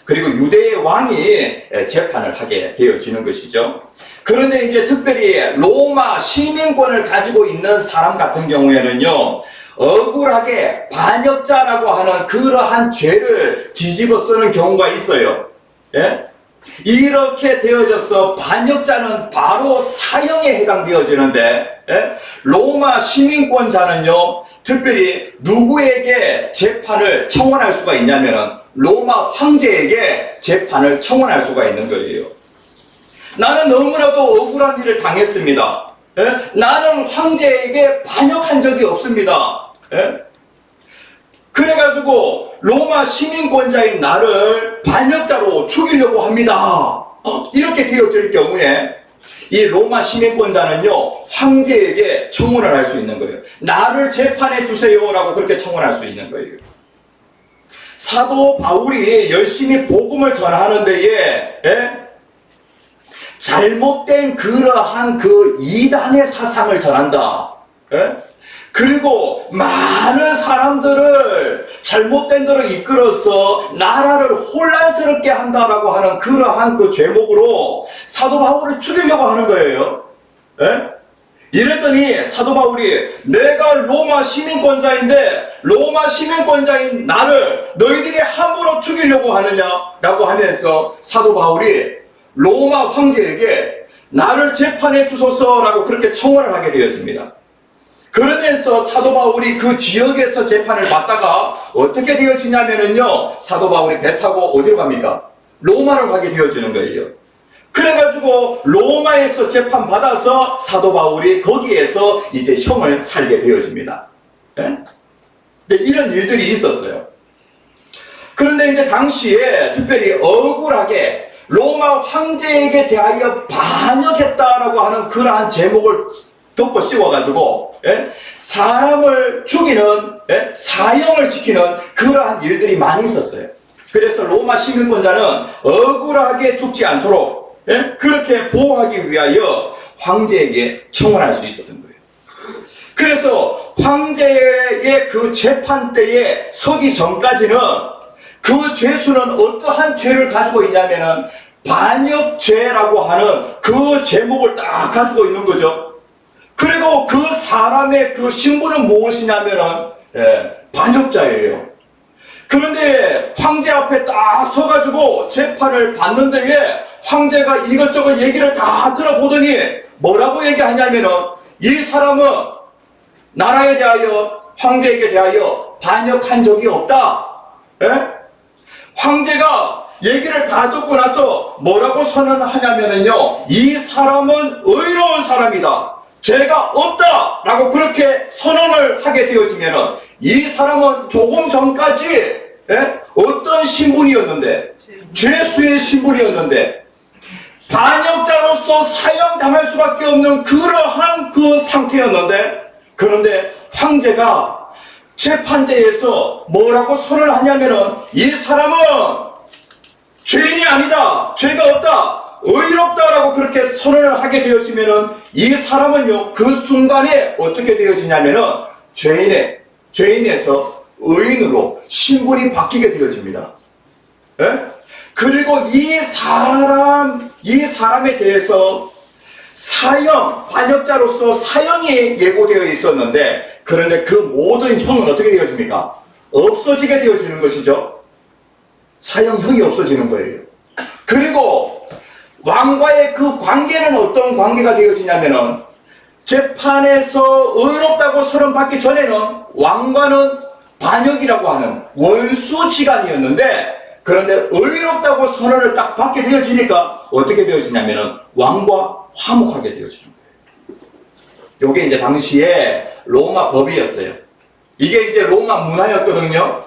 그리고 유대의 왕이 재판을 하게 되어지는 것이죠. 그런데 이제 특별히 로마 시민권을 가지고 있는 사람 같은 경우에는요, 억울하게 반역자라고 하는 그러한 죄를 뒤집어 쓰는 경우가 있어요. 이렇게 되어져서 반역자는 바로 사형에 해당되어지는데 로마 시민권자는요 특별히 누구에게 재판을 청원할 수가 있냐면은 로마 황제에게 재판을 청원할 수가 있는 거예요. 나는 너무나도 억울한 일을 당했습니다. 나는 황제에게 반역한 적이 없습니다. 그래가지고 로마 시민권자인 나를 반역자로 죽이려고 합니다. 이렇게 되어질 경우에 이 로마 시민권자는요 황제에게 청문을 할 수 있는 거예요. 나를 재판해 주세요라고 그렇게 청문할 수 있는 거예요. 사도 바울이 열심히 복음을 전하는 데에 잘못된 그러한 그 이단의 사상을 전한다. 그리고 많은 사람들을 잘못된 대로 이끌어서 나라를 혼란스럽게 한다라고 하는 그러한 그 죄목으로 사도 바울을 죽이려고 하는 거예요. 이랬더니 사도 바울이 내가 로마 시민권자인데 로마 시민권자인 나를 너희들이 함부로 죽이려고 하느냐라고 하면서 사도 바울이 로마 황제에게 나를 재판해 주소서라고 그렇게 청원을 하게 되어집니다. 그러면서 사도 바울이 그 지역에서 재판을 받다가 어떻게 되어지냐면은요 사도 바울이 배 타고 어디로 갑니까? 로마로 가게 되어지는 거예요. 그래가지고 로마에서 재판 받아서 사도 바울이 거기에서 이제 형을 살게 되어집니다. 이런 일들이 있었어요. 그런데 이제 당시에 특별히 억울하게 로마 황제에게 대하여 반역했다라고 하는 그러한 제목을 덮어 씌워가지고 사람을 죽이는 사형을 시키는 그러한 일들이 많이 있었어요. 그래서 로마 시민권자는 억울하게 죽지 않도록 그렇게 보호하기 위하여 황제에게 청원할 수 있었던 거예요. 그래서 황제의 그 재판 때에 서기 전까지는 그 죄수는 어떠한 죄를 가지고 있냐면은 반역죄라고 하는 그 제목을 딱 가지고 있는 거죠. 그리고 그 사람의 그 신분은 무엇이냐면은 반역자예요. 그런데 황제 앞에 딱 서가지고 재판을 받는 데에 황제가 이것저것 얘기를 다 들어보더니 뭐라고 얘기하냐면은 이 사람은 나라에 대하여 황제에게 대하여 반역한 적이 없다. 황제가 얘기를 다 듣고 나서 뭐라고 선언하냐면은요, 이 사람은 의로운 사람이다, 죄가 없다 라고 그렇게 선언을 하게 되어지면은 이 사람은 조금 전까지 어떤 신분이었는데, 죄수의 신분이었는데 반역자로서 사형당할 수밖에 없는 그러한 그 상태였는데, 그런데 황제가 재판대에서 뭐라고 선언하냐면은 이 사람은 죄인이 아니다, 죄가 없다, 의롭다라고 그렇게 선언을 하게 되어지면은 이 사람은요, 그 순간에 어떻게 되어지냐면은 죄인에서 의인으로 신분이 바뀌게 되어집니다. 그리고 이 사람에 대해서 사형, 반역자로서 사형이 예고되어 있었는데, 그런데 그 모든 형은 어떻게 되어집니까? 없어지게 되어지는 것이죠. 사형형이 없어지는 거예요. 그리고 왕과의 그 관계는 어떤 관계가 되어지냐면은, 재판에서 의롭다고 선언받기 전에는 왕과는 반역이라고 하는 원수지간이었는데, 그런데 의롭다고 선언을 딱 받게 되어지니까 어떻게 되어지냐면은 왕과 화목하게 되어지는 거예요. 이게 이제 당시에 로마 법이었어요. 이게 이제 로마 문화였거든요.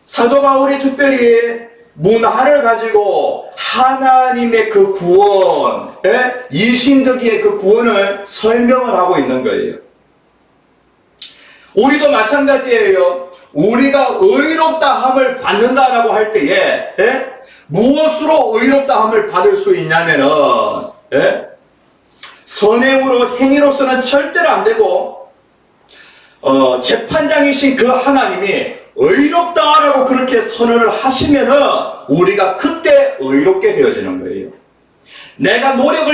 사도 바울이 특별히 문화를 가지고 하나님의 그 구원, 이신득이의 그 구원을 설명을 하고 있는 거예요. 우리도 마찬가지예요. 우리가 의롭다함을 받는다라고 할 때에 무엇으로 의롭다함을 받을 수 있냐면은 선행으로, 행위로서는 절대로 안 되고, 재판장이신 그 하나님이 의롭다라고 그렇게 선언을 하시면은 우리가 그때 의롭게 되어지는 거예요. 내가 노력을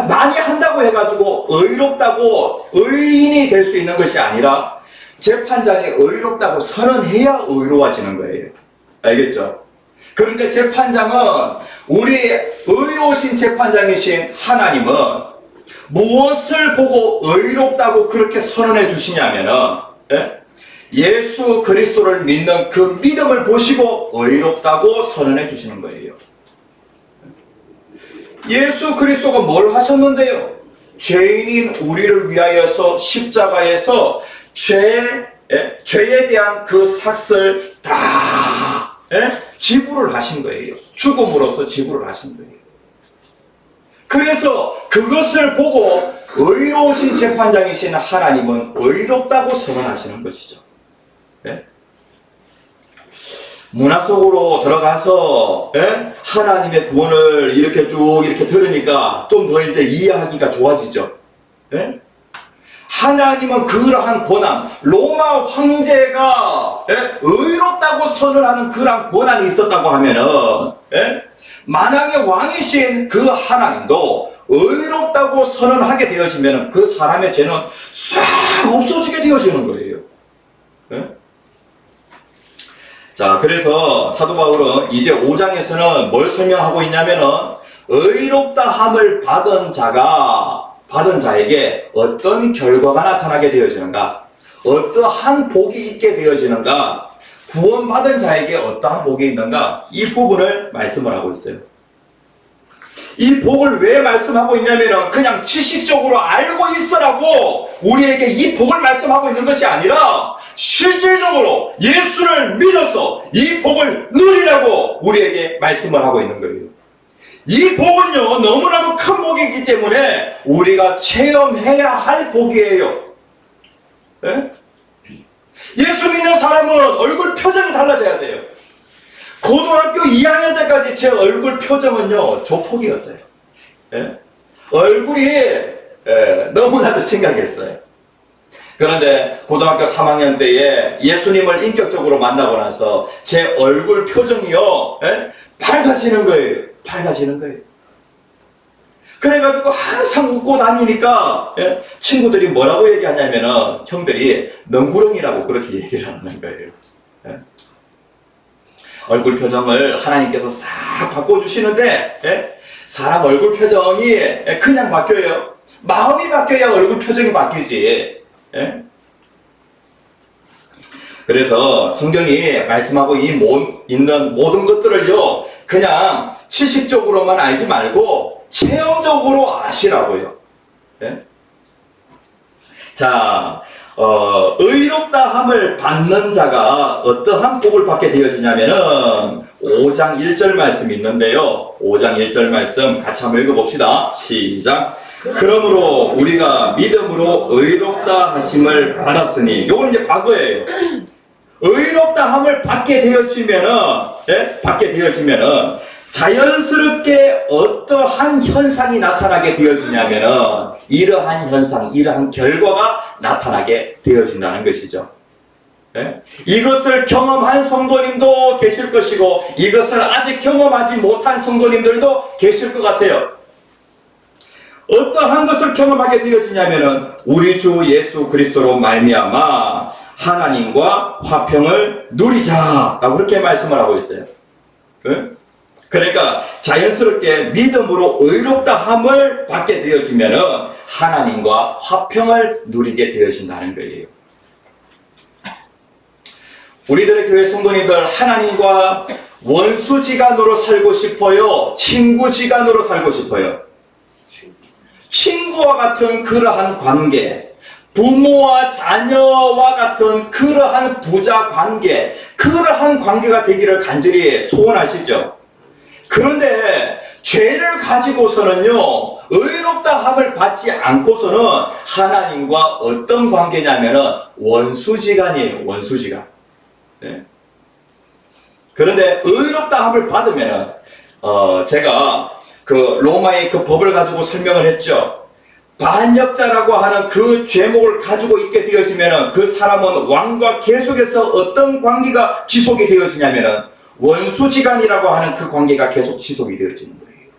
많이 한다고 해가지고 의롭다고 의인이 될 수 있는 것이 아니라 재판장이 의롭다고 선언해야 의로워지는 거예요. 알겠죠? 그런데 재판장은, 우리 의로우신 재판장이신 하나님은 무엇을 보고 의롭다고 그렇게 선언해 주시냐면은 예수 그리스도를 믿는 그 믿음을 보시고 의롭다고 선언해 주시는 거예요. 예수 그리스도가 뭘 하셨는데요? 죄인인 우리를 위하여서 십자가에서 죄에 대한 그 삭을 다 지불을 하신 거예요. 죽음으로써 지불을 하신 거예요. 그래서 그것을 보고 의로우신 재판장이신 하나님은 의롭다고 선언하시는 것이죠. 문화 속으로 들어가서 하나님의 구원을 이렇게 쭉 이렇게 들으니까 좀 더 이제 이해하기가 좋아지죠. 하나님은 그러한 권한, 로마 황제가 의롭다고 선언하는 그러한 권한이 있었다고 하면은 만왕의 왕이신 그 하나님도 의롭다고 선언하게 되어지면 그 사람의 죄는 싹 없어지게 되어지는 거예요. 자, 그래서 사도 바울은 이제 5장에서는 뭘 설명하고 있냐면은 의롭다함을 받은 자에게 어떤 결과가 나타나게 되어지는가, 어떠한 복이 있게 되어지는가, 구원받은 자에게 어떠한 복이 있는가, 이 부분을 말씀을 하고 있어요. 이 복을 왜 말씀하고 있냐면은 그냥 지식적으로 알고 있으라고 우리에게 이 복을 말씀하고 있는 것이 아니라 실질적으로 예수를 믿어서 이 복을 누리라고 우리에게 말씀을 하고 있는 거예요. 이 복은요, 너무나도 큰 복이기 때문에 우리가 체험해야 할 복이에요. 예수 믿는 사람은 얼굴 표정이 달라져야 돼요. 고등학교 2학년 때까지 제 얼굴 표정은요, 조폭이었어요. 얼굴이 너무나도 심각했어요. 그런데 고등학교 3학년 때에 예수님을 인격적으로 만나고 나서 제 얼굴 표정이요, 밝아지는 거예요. 밝아지는 거예요. 그래가지고 항상 웃고 다니니까 예? 친구들이 뭐라고 얘기하냐면은 형들이 넝구렁이라고 그렇게 얘기를 하는 거예요. 예? 얼굴 표정을 하나님께서 싹 바꿔주시는데 예? 사람 얼굴 표정이 그냥 바뀌어요. 마음이 바뀌어야 얼굴 표정이 바뀌지. 예? 그래서 성경이 말씀하고 있는 모든 것들을요, 그냥 지식적으로만 알지 말고 체험적으로 아시라고요. 예? 자, 의롭다함을 받는 자가 어떠한 복을 받게 되어지냐면은 5장 1절 말씀이 있는데요. 5장 1절 말씀 같이 한번 읽어봅시다. 시작. 그러므로 우리가 믿음으로 의롭다 하심을 받았으니, 이건 이제 과거예요. 의롭다함을 받게 되어지면은, 예? 받게 되어지면은 자연스럽게 어떠한 현상이 나타나게 되어지냐면은 이러한 현상, 이러한 결과가 나타나게 되어진다는 것이죠. 예? 이것을 경험한 성도님도 계실 것이고 이것을 아직 경험하지 못한 성도님들도 계실 것 같아요. 어떠한 것을 경험하게 되어지냐면은 우리 주 예수 그리스도로 말미암아 하나님과 화평을 누리자라고 그렇게 말씀을 하고 있어요. 그러니까 자연스럽게 믿음으로 의롭다함을 받게 되어지면은 하나님과 화평을 누리게 되어진다는 거예요. 우리들의 교회 성도님들, 하나님과 원수지간으로 살고 싶어요? 친구지간으로 살고 싶어요? 친구와 같은 그러한 관계, 부모와 자녀와 같은 그러한 부자 관계, 그러한 관계가 되기를 간절히 소원하시죠. 그런데 죄를 가지고서는요, 의롭다함을 받지 않고서는 하나님과 어떤 관계냐면은 원수지간이에요. 원수지간. 네? 그런데 의롭다함을 받으면은 제가 그 로마의 그 법을 가지고 설명을 했죠. 반역자라고 하는 그 죄목을 가지고 있게 되어지면은 그 사람은 왕과 계속해서 어떤 관계가 지속이 되어지냐면은 원수지간이라고 하는 그 관계가 계속 지속이 되어지는 거예요.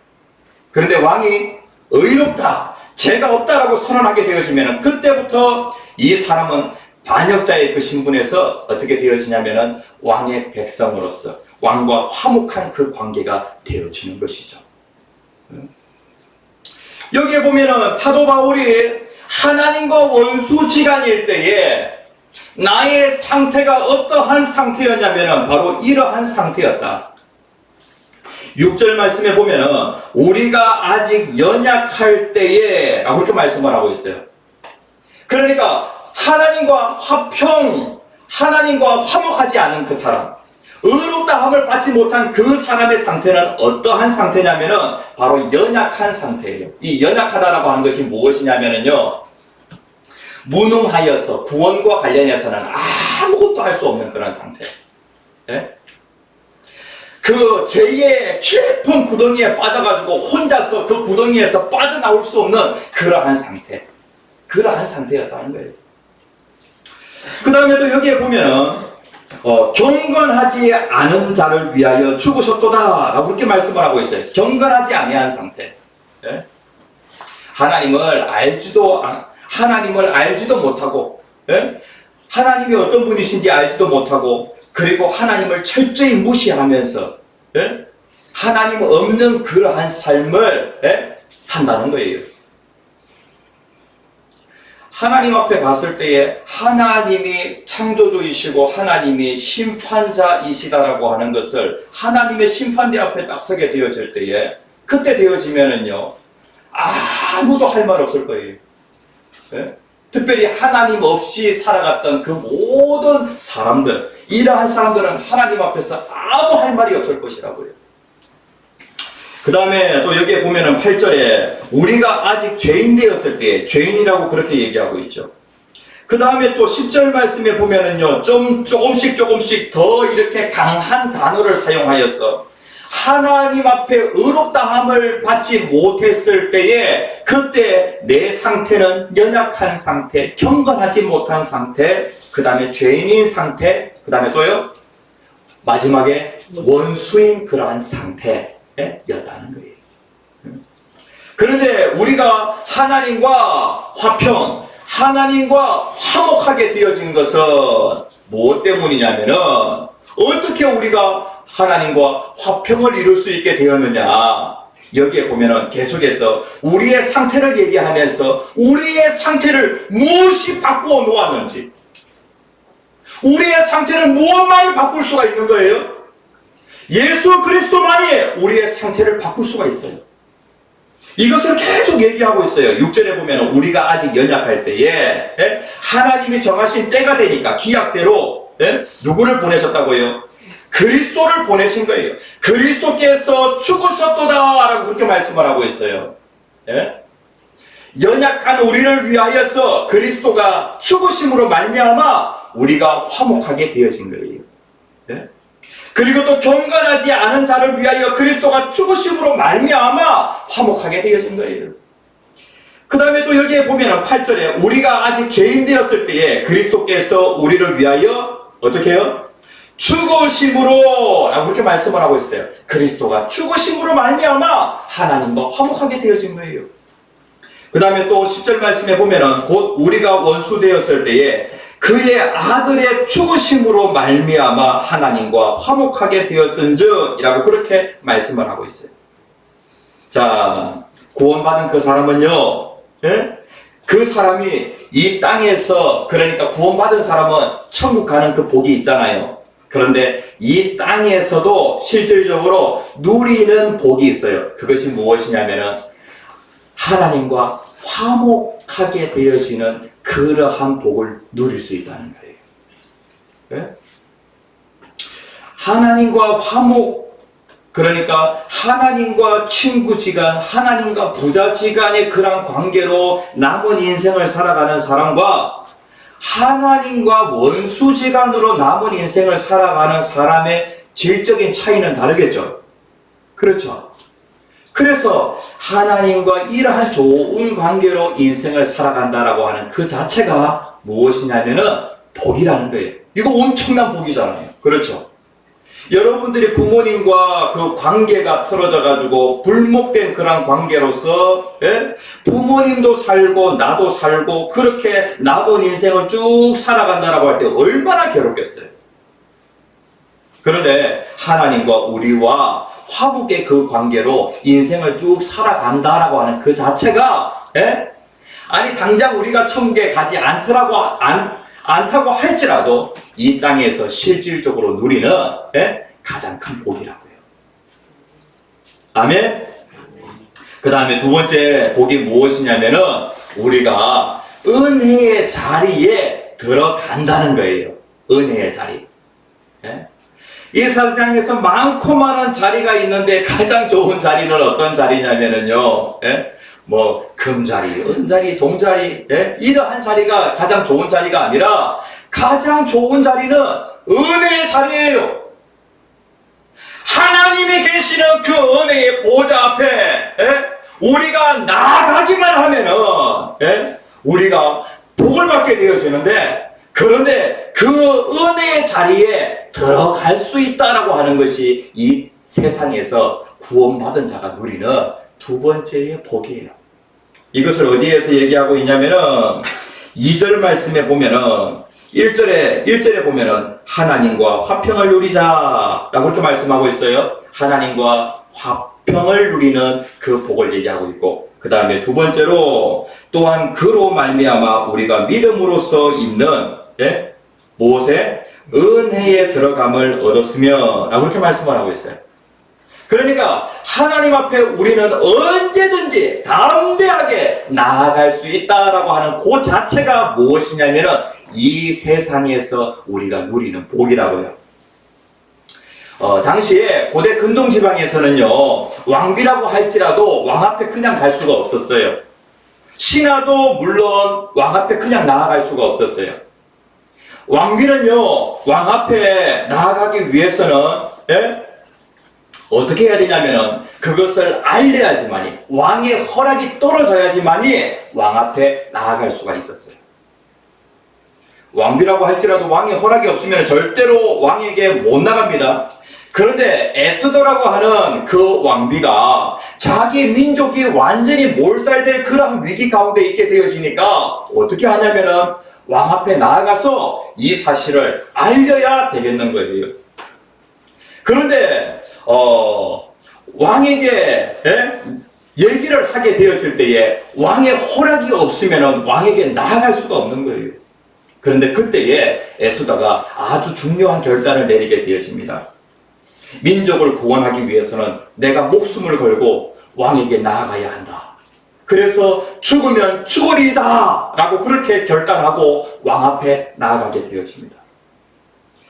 그런데 왕이 의롭다, 죄가 없다라고 선언하게 되어지면은 그때부터 이 사람은 반역자의 그 신분에서 어떻게 되어지냐면은 왕의 백성으로서 왕과 화목한 그 관계가 되어지는 것이죠. 여기에 보면은 사도 바울이 하나님과 원수지간일 때에 나의 상태가 어떠한 상태였냐면은 바로 이러한 상태였다. 6절 말씀에 보면은 우리가 아직 연약할 때에 라고 그렇게 말씀을 하고 있어요. 그러니까 하나님과 화평, 하나님과 화목하지 않은 그 사람, 의롭다함을 받지 못한 그 사람의 상태는 어떠한 상태냐면은 바로 연약한 상태예요. 이 연약하다라고 하는 것이 무엇이냐면은요, 무능하여서 구원과 관련해서는 아무것도 할 수 없는 그런 상태. 예? 그 죄의 깊은 구덩이에 빠져가지고 혼자서 그 구덩이에서 빠져나올 수 없는 그러한 상태. 그러한 상태였다는 거예요. 그 다음에 또 여기에 보면은 경건하지 않은 자를 위하여 죽으셨도다 라고 그렇게 말씀을 하고 있어요. 경건하지 아니한 상태. 예? 하나님을 알지도 못하고, 예? 하나님이 어떤 분이신지 알지도 못하고, 그리고 하나님을 철저히 무시하면서, 예? 하나님 없는 그러한 삶을, 예? 산다는 거예요. 하나님 앞에 갔을 때에 하나님이 창조주이시고 하나님이 심판자이시다라고 하는 것을 하나님의 심판대 앞에 딱 서게 되어질 때에 그때 되어지면은요, 아무도 할 말 없을 거예요. 네? 특별히 하나님 없이 살아갔던 그 모든 사람들, 이러한 사람들은 하나님 앞에서 아무 할 말이 없을 것이라고요. 그 다음에 또 여기에 보면은 8절에 우리가 아직 죄인 되었을 때, 죄인이라고 그렇게 얘기하고 있죠. 그 다음에 또 10절 말씀에 보면은요, 조금씩 더 이렇게 강한 단어를 사용하여서 하나님 앞에 의롭다함을 받지 못했을 때에 그때 내 상태는 연약한 상태, 경건하지 못한 상태, 그 다음에 죄인인 상태, 그 다음에 또요, 마지막에 원수인 그러한 상태였다는 거예요. 그런데 우리가 하나님과 화평, 하나님과 화목하게 되어진 것은 무엇 때문이냐면은 어떻게 우리가 하나님과 화평을 이룰 수 있게 되었느냐. 여기에 보면은 계속해서 우리의 상태를 얘기하면서 우리의 상태를 무엇이 바꾸어 놓았는지, 우리의 상태를 무엇만이 바꿀 수가 있는 거예요? 예수 그리스도만이 우리의 상태를 바꿀 수가 있어요. 이것을 계속 얘기하고 있어요. 6절에 보면 우리가 아직 연약할 때에 하나님이 정하신 때가 되니까 기약대로 누구를 보내셨다고요? 그리스도를 보내신 거예요. 그리스도께서 죽으셨도다 라고 그렇게 말씀을 하고 있어요. 연약한 우리를 위하여서 그리스도가 죽으심으로 말미암아 우리가 화목하게 되어진 거예요. 그리고 또 경건하지 않은 자를 위하여 그리스도가 죽으심으로 말미암아 화목하게 되어진 거예요. 그 다음에 또 여기에 보면 8절에 우리가 아직 죄인 되었을 때에 그리스도께서 우리를 위하여 어떻게 해요? 죽으심으로 라고 그렇게 말씀을 하고 있어요. 그리스도가 죽으심으로 말미암아 하나님과 화목하게 되어진 거예요. 그 다음에 또 10절 말씀에 보면 곧 우리가 원수 되었을 때에 그의 아들의 죽으심으로 말미암아 하나님과 화목하게 되었은즉 이라고 그렇게 말씀을 하고 있어요. 자, 구원받은 그 사람은요, 그 사람이 이 땅에서, 그러니까 구원받은 사람은 천국 가는 그 복이 있잖아요. 그런데 이 땅에서도 실질적으로 누리는 복이 있어요. 그것이 무엇이냐면은 하나님과 화목하게 되어지는 그러한 복을 누릴 수 있다는 거예요. 하나님과 화목, 그러니까 하나님과 친구지간, 하나님과 부자지간의 그런 관계로 남은 인생을 살아가는 사람과 하나님과 원수지간으로 남은 인생을 살아가는 사람의 질적인 차이는 다르겠죠. 그렇죠. 그래서 하나님과 이러한 좋은 관계로 인생을 살아간다라고 하는 그 자체가 무엇이냐면은 복이라는 거예요. 이거 엄청난 복이잖아요. 그렇죠. 여러분들이 부모님과 그 관계가 틀어져 가지고 불목된 그런 관계로서 부모님도 살고 나도 살고 그렇게 남은 인생을 쭉 살아간다라고 할 때 얼마나 괴롭겠어요. 그런데 하나님과 우리와 화목의 그 관계로 인생을 쭉 살아간다라고 하는 그 자체가 아니 당장 우리가 천국에 가지 않다고 할지라도 이 땅에서 실질적으로 누리는 가장 큰 복이라고요. 아멘. 그 다음에 두 번째 복이 무엇이냐면은 우리가 은혜의 자리에 들어간다는 거예요. 은혜의 자리. 이 세상에서 많고 많은 자리가 있는데 가장 좋은 자리는 어떤 자리냐면은요, 뭐 금자리, 은자리, 동자리, 이러한 자리가 가장 좋은 자리가 아니라 가장 좋은 자리는 은혜의 자리예요. 하나님이 계시는 그 은혜의 보좌 앞에 우리가 나아가기만 하면은 우리가 복을 받게 되어지는데, 그런데 그 은혜의 자리에 들어갈 수 있다라고 하는 것이 이 세상에서 구원받은 자가 누리는 두 번째의 복이에요. 이것을 어디에서 얘기하고 있냐면은 2절 말씀에 보면은 1절에 보면은 하나님과 화평을 누리자라고 그렇게 말씀하고 있어요. 하나님과 화평을 누리는 그 복을 얘기하고 있고, 그 다음에 두 번째로 또한 그로 말미암아 우리가 믿음으로써 있는 무엇에? 은혜에 들어감을 얻었으며 라고 그렇게 말씀을 하고 있어요. 그러니까 하나님 앞에 우리는 언제든지 담대하게 나아갈 수 있다라고 하는 그 자체가 무엇이냐면은 이 세상에서 우리가 누리는 복이라고요. 당시에 고대 근동지방에서는요, 왕비라고 할지라도 왕 앞에 그냥 갈 수가 없었어요. 신하도 물론 왕 앞에 그냥 나아갈 수가 없었어요. 왕비는요, 왕 앞에 나아가기 위해서는 어떻게 해야 되냐면은 그것을 알려야지만이, 왕의 허락이 떨어져야지만이 왕 앞에 나아갈 수가 있었어요. 왕비라고 할지라도 왕의 허락이 없으면 절대로 왕에게 못 나갑니다. 그런데 에스더라고 하는 그 왕비가 자기 민족이 완전히 몰살될 그러한 위기 가운데 있게 되어지니까 어떻게 하냐면은 왕 앞에 나아가서 이 사실을 알려야 되겠는 거예요. 그런데 왕에게 얘기를 하게 되어질 때에 왕의 허락이 없으면 왕에게 나아갈 수가 없는 거예요. 그런데 그때에 에스더가 아주 중요한 결단을 내리게 되어집니다. 민족을 구원하기 위해서는 내가 목숨을 걸고 왕에게 나아가야 한다. 그래서 죽으면 죽으리이다 라고 그렇게 결단하고 왕 앞에 나아가게 되어집니다.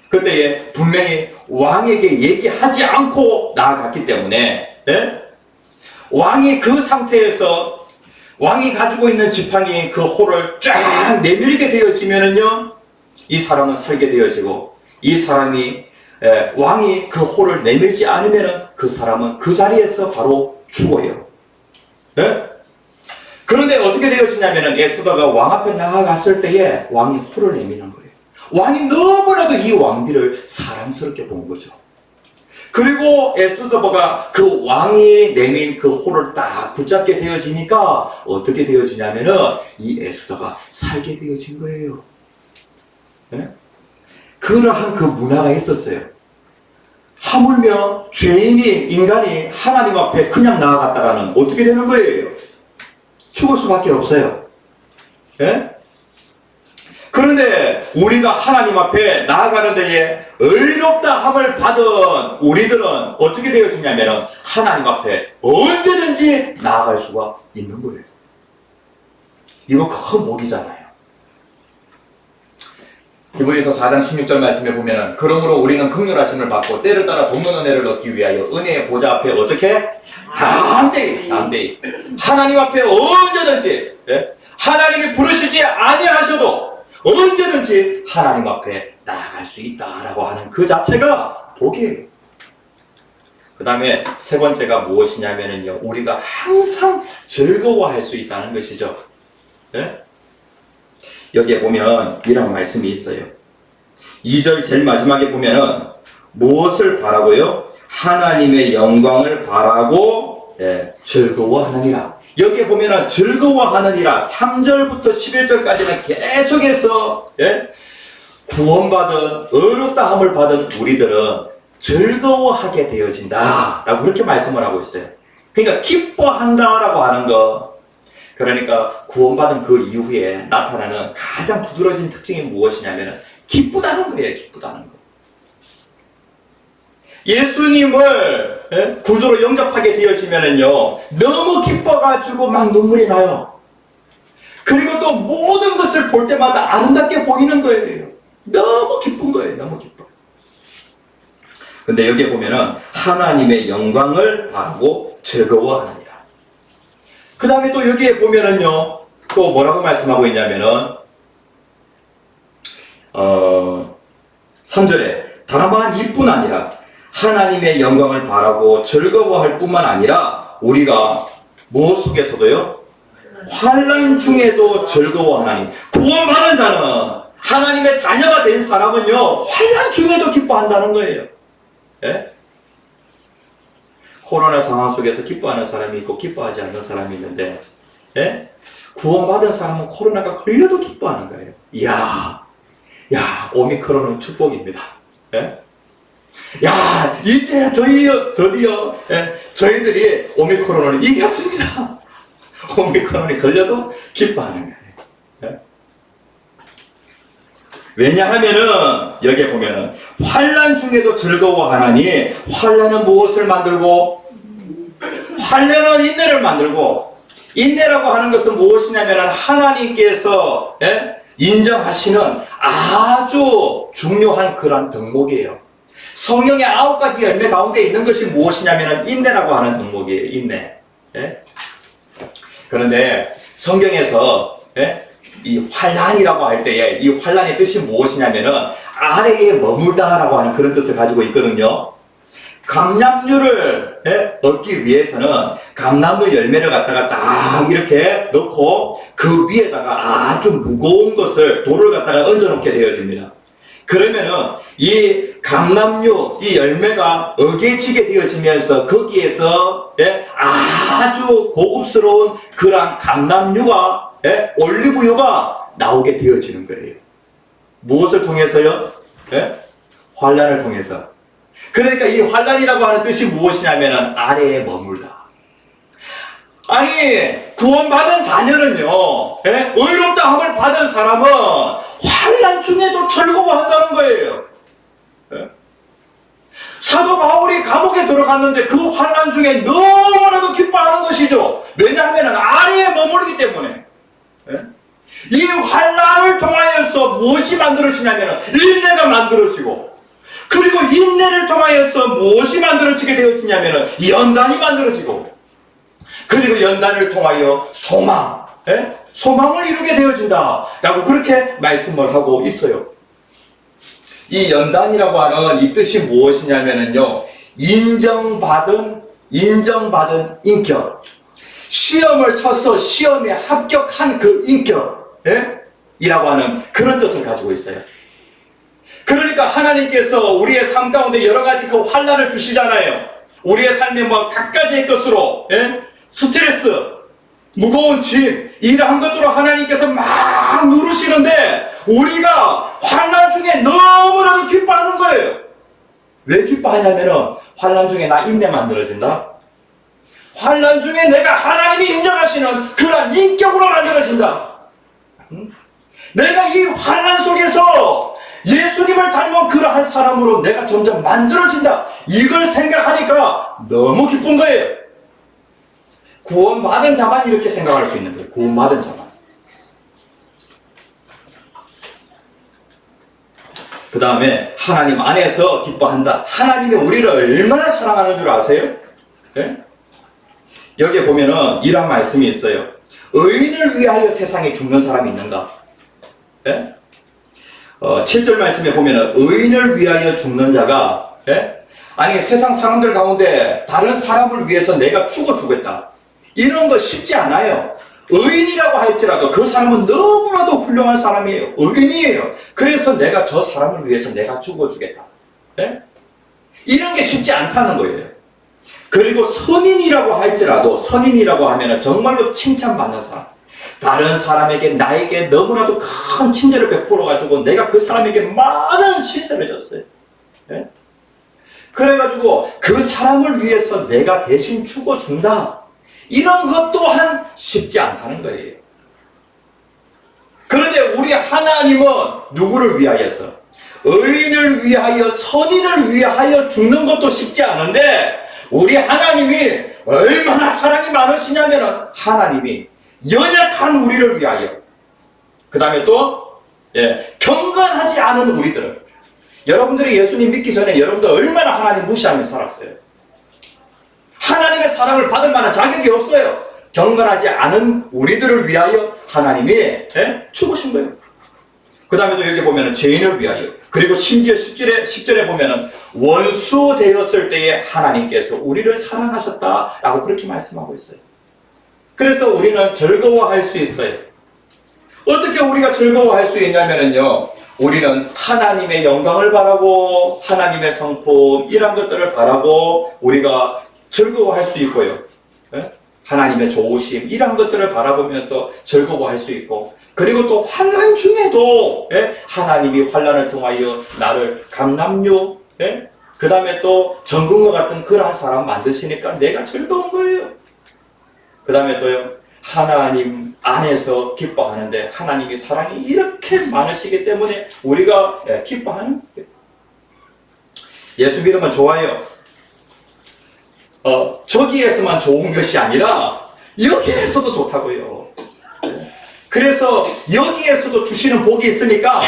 그때에 분명히 왕에게 얘기하지 않고 나아갔기 때문에 왕이 그 상태에서 왕이 가지고 있는 지팡이 그 홀을 쫙 내밀게 되어지면은요, 이 사람은 살게 되어지고, 이 사람이 왕이 그 홀을 내밀지 않으면은 그 사람은 그 자리에서 바로 죽어요. 그런데 어떻게 되어지냐면은 에스더가 왕 앞에 나아갔을 때에 왕이 홀을 내미는 거예요. 왕이 너무나도 이 왕비를 사랑스럽게 본 거죠. 그리고 에스더가 그 왕이 내민 그 홀을 딱 붙잡게 되어지니까 어떻게 되어지냐면은 이 에스더가 살게 되어진 거예요. 그러한 그 문화가 있었어요. 하물며 죄인이, 인간이 하나님 앞에 그냥 나아갔다가는 어떻게 되는 거예요? 죽을 수밖에 없어요. 그런데 우리가 하나님 앞에 나아가는 데에 의롭다 함을 받은 우리들은 어떻게 되어지냐면 하나님 앞에 언제든지 나아갈 수가 있는 거예요. 이거 큰 복이잖아요. 히브리서 4장 16절 말씀에 보면은 그러므로 우리는 긍휼하심을 받고 때를 따라 돕는 은혜를 얻기 위하여 은혜의 보좌 앞에 어떻게? 담대히 하나님 앞에 언제든지 하나님이 부르시지 아니하셔도 언제든지 하나님 앞에 나아갈 수 있다라고 하는 그 자체가 복이에요. 그 다음에 세 번째가 무엇이냐면요, 우리가 항상 즐거워할 수 있다는 것이죠. 여기에 보면 이런 말씀이 있어요. 2절 제일 마지막에 보면은 무엇을 바라고요? 하나님의 영광을 바라고 즐거워하느니라. 여기에 보면은 즐거워하느니라 3절부터 11절까지는 계속해서 구원받은 의롭다함을 받은 우리들은 즐거워하게 되어진다 라고 그렇게 말씀을 하고 있어요. 그러니까 기뻐한다 라고 하는 거, 그러니까 구원받은 그 이후에 나타나는 가장 두드러진 특징이 무엇이냐면 기쁘다는 거예요. 기쁘다는 거. 예수님을 구주로 영접하게 되어지면은요, 너무 기뻐가지고 막 눈물이 나요. 그리고 또 모든 것을 볼 때마다 아름답게 보이는 거예요. 너무 기쁜 거예요. 너무 기뻐. 근데 여기에 보면은 하나님의 영광을 바라고 즐거워하느니라. 그 다음에 또 여기에 보면은요, 또 뭐라고 말씀하고 있냐면은 3절에 다만 이뿐 아니라 하나님의 영광을 바라고 즐거워할 뿐만 아니라 우리가 무엇 속에서도요? 환난 중에도 즐거워하나니. 구원받은 자는, 하나님의 자녀가 된 사람은요, 환난 중에도 기뻐한다는 거예요. 코로나 상황 속에서 기뻐하는 사람이 있고 기뻐하지 않는 사람이 있는데, 구원받은 사람은 코로나가 걸려도 기뻐하는 거예요. 이야, 오미크론은 축복입니다. 이제 드디어 저희들이 오미크론을 이겼습니다. 오미크론이 걸려도 기뻐하는 거예요. 왜냐하면은 여기에 보면은 환난 중에도 즐거워하나니, 환난은 무엇을 만들고? 환난은 인내를 만들고, 인내라고 하는 것은 무엇이냐면은 하나님께서 인정하시는 아주 중요한 그런 덕목이에요. 성령의 9가지 열매 가운데 있는 것이 무엇이냐면 인내라고 하는 덕목이에요. 인내. 그런데 성경에서 이 환난이라고 할 때에 이 환난의 뜻이 무엇이냐면은 아래에 머물다라고 하는 그런 뜻을 가지고 있거든요. 감람류를 얻기 위해서는 감람류 열매를 갖다가 딱 이렇게 넣고 그 위에다가 아주 무거운 것을, 돌을 갖다가 얹어 놓게 되어집니다. 그러면은 이 감람류 이 열매가 어개지게 되어지면서 거기에서 아주 고급스러운 그러한 감람류가 올리브유가 나오게 되어지는 거예요. 무엇을 통해서요? 환란을 통해서. 그러니까 이 환란이라고 하는 뜻이 무엇이냐면은 아래에 머물다. 아니 구원받은 자녀는요, 의롭다 함을 받은 사람은 환란 중에도 즐거워한다는 거예요. 사도 바울이 감옥에 들어갔는데 그 환란 중에 너무나도 기뻐하는 것이죠. 왜냐하면 아래에 머무르기 때문에. 이 환란을 통하여서 무엇이 만들어지냐면 인내가 만들어지고, 그리고 인내를 통하여서 무엇이 만들어지게 되어지냐면 연단이 만들어지고, 그리고 연단을 통하여 소망, 소망을 이루게 되어진다 라고 그렇게 말씀을 하고 있어요. 이 연단이라고 하는 이 뜻이 무엇이냐면요, 인정받은 인격, 시험을 쳐서 시험에 합격한 그 인격, 이라고 하는 그런 뜻을 가지고 있어요. 그러니까 하나님께서 우리의 삶 가운데 여러 가지 그 환난을 주시잖아요. 우리의 삶에 뭐 각가지의 것으로, 스트레스, 무거운 짐, 이러한 것들로 하나님께서 막 누르시는데 우리가 환난 중에 너무나도 기뻐하는 거예요. 왜 기뻐하냐면은 환난 중에 나 인내 만들어진다. 환난 중에 내가 하나님이 인정하시는 그런 인격으로 만들어진다. 내가 이 환난 속에서 예수님을 닮은 그러한 사람으로 내가 점점 만들어진다. 이걸 생각하니까 너무 기쁜 거예요. 구원받은 자만 이렇게 생각할 수 있는 거예요. 구원받은 자만. 그 다음에 하나님 안에서 기뻐한다. 하나님이 우리를 얼마나 사랑하는 줄 아세요? 여기에 보면은 이런 말씀이 있어요. 의인을 위하여 세상에 죽는 사람이 있는가? 7절 말씀에 보면은 의인을 위하여 죽는 자가, 아니 세상 사람들 가운데 다른 사람을 위해서 내가 죽어주겠다, 이런 거 쉽지 않아요. 의인이라고 할지라도 그 사람은 너무나도 훌륭한 사람이에요. 의인이에요. 그래서 내가 저 사람을 위해서 내가 죽어주겠다, 이런 게 쉽지 않다는 거예요. 그리고 선인이라고 할지라도, 선인이라고 하면은 정말로 칭찬받는 사람, 다른 사람에게 나에게 너무나도 큰 친절을 베풀어가지고 내가 그 사람에게 많은 신세를 졌어요. 그래가지고 그 사람을 위해서 내가 대신 죽어준다, 이런 것 또한 쉽지 않다는 거예요. 그런데 우리 하나님은 누구를 위하여서? 의인을 위하여, 선인을 위하여 죽는 것도 쉽지 않은데 우리 하나님이 얼마나 사랑이 많으시냐면 하나님이 연약한 우리를 위하여, 그 다음에 또 경건하지 않은 우리들을, 여러분들이 예수님 믿기 전에 여러분들 얼마나 하나님 무시하며 살았어요? 하나님의 사랑을 받을 만한 자격이 없어요. 경건하지 않은 우리들을 위하여 하나님이 죽으신 거예요. 그 다음에 또 여기 보면은 죄인을 위하여, 그리고 심지어 10절에 보면은 원수 되었을 때에 하나님께서 우리를 사랑하셨다라고 그렇게 말씀하고 있어요. 그래서 우리는 즐거워할 수 있어요. 어떻게 우리가 즐거워할 수 있냐면요, 우리는 하나님의 영광을 바라고 하나님의 성품, 이런 것들을 바라고 우리가 즐거워할 수 있고요. 하나님의 좋으심, 이런 것들을 바라보면서 즐거워할 수 있고, 그리고 또 환난 중에도 하나님이 환난을 통하여 나를 감람류, 그 다음에 또 정금과 같은 그러한 사람 만드시니까 내가 즐거운 거예요. 그 다음에 또요, 하나님 안에서 기뻐하는데 하나님이 사랑이 이렇게 많으시기 때문에 우리가 기뻐하는 거예요. 예수 믿으면 좋아요. 저기에서만 좋은 것이 아니라 여기에서도 좋다고요. 그래서 여기에서도 주시는 복이 있으니까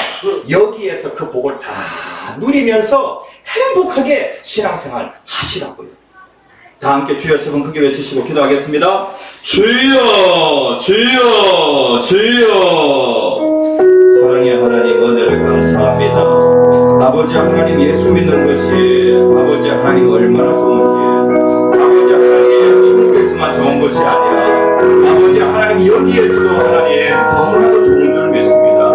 여기에서 그 복을 다 누리면서 행복하게 신앙생활 하시라고요. 다 함께 주여 세 번 크게 외치시고 기도하겠습니다. 주여, 주여, 주여. 사랑의 하나님, 은혜를 감사합니다. 아버지 하나님, 예수 믿는 것이 아버지 하나님 얼마나 좋은지, 아버지 하나님 천국에서만 좋은 것이 아니라 아버지 하나님 여기에서도 하나님 너무나도 좋은 줄 믿습니다.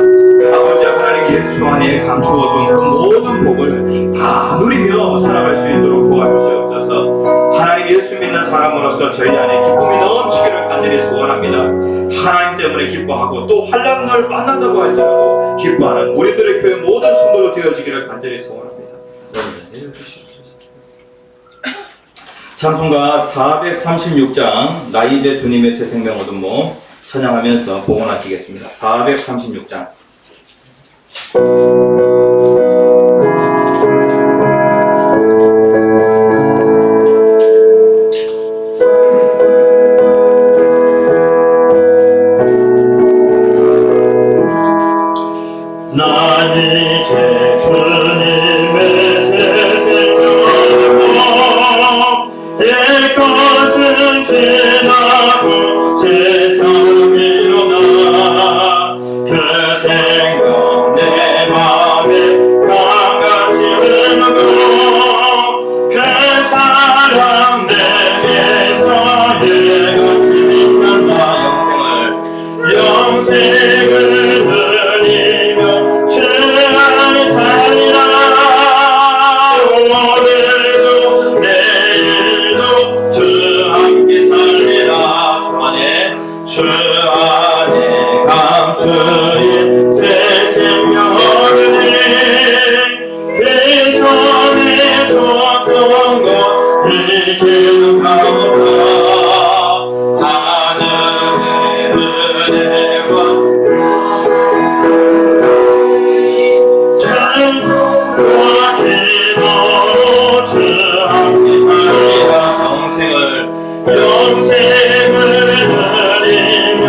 아버지 하나님, 예수 예수 안에 감추어둔 그 모든 복을 다 누리며 살아갈 수 있도록 도와주시옵소서. 하나님 예수 믿는 사람으로서 저희 안에 기쁨이 넘치기를 간절히 소원합니다. 하나님 때문에 기뻐하고 또 환난을 만난다고 할지라도 기뻐하는 우리들의 교회 모든 성도로 되어지기를 간절히 소원합니다. 찬송가 436장 나 이제 주님의 새 생명 얻은 몸 찬양하면서 봉헌하시겠습니다. 436장. 나 이제 주님의 새 생명 옛것은 지나고 세상을 일어나 그 생각 내 맘에 강같이 흐르고 그 사랑 내게서 예같이 빛난다. 영생을 누리며 주 안에 살리라. 오늘도 내일도 주 함께 살리라. 주 안에 감추인 새 생명을 이전에 줬던 것 이제는 가보라. 하늘의 은혜와 찬송과 기도로 주 함께 살리라. 영생을 누리며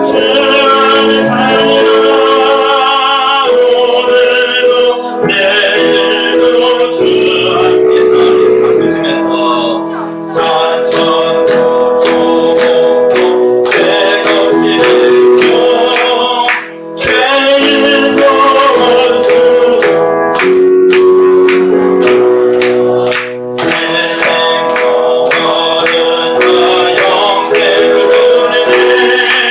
주 안에 살리라. 오늘도 내일도 주 함께 살리라. 박수 치면서 산천도 조목도 새 것이 있고 죄인도 원수 새 생명 얻은 자 영생을 누리네.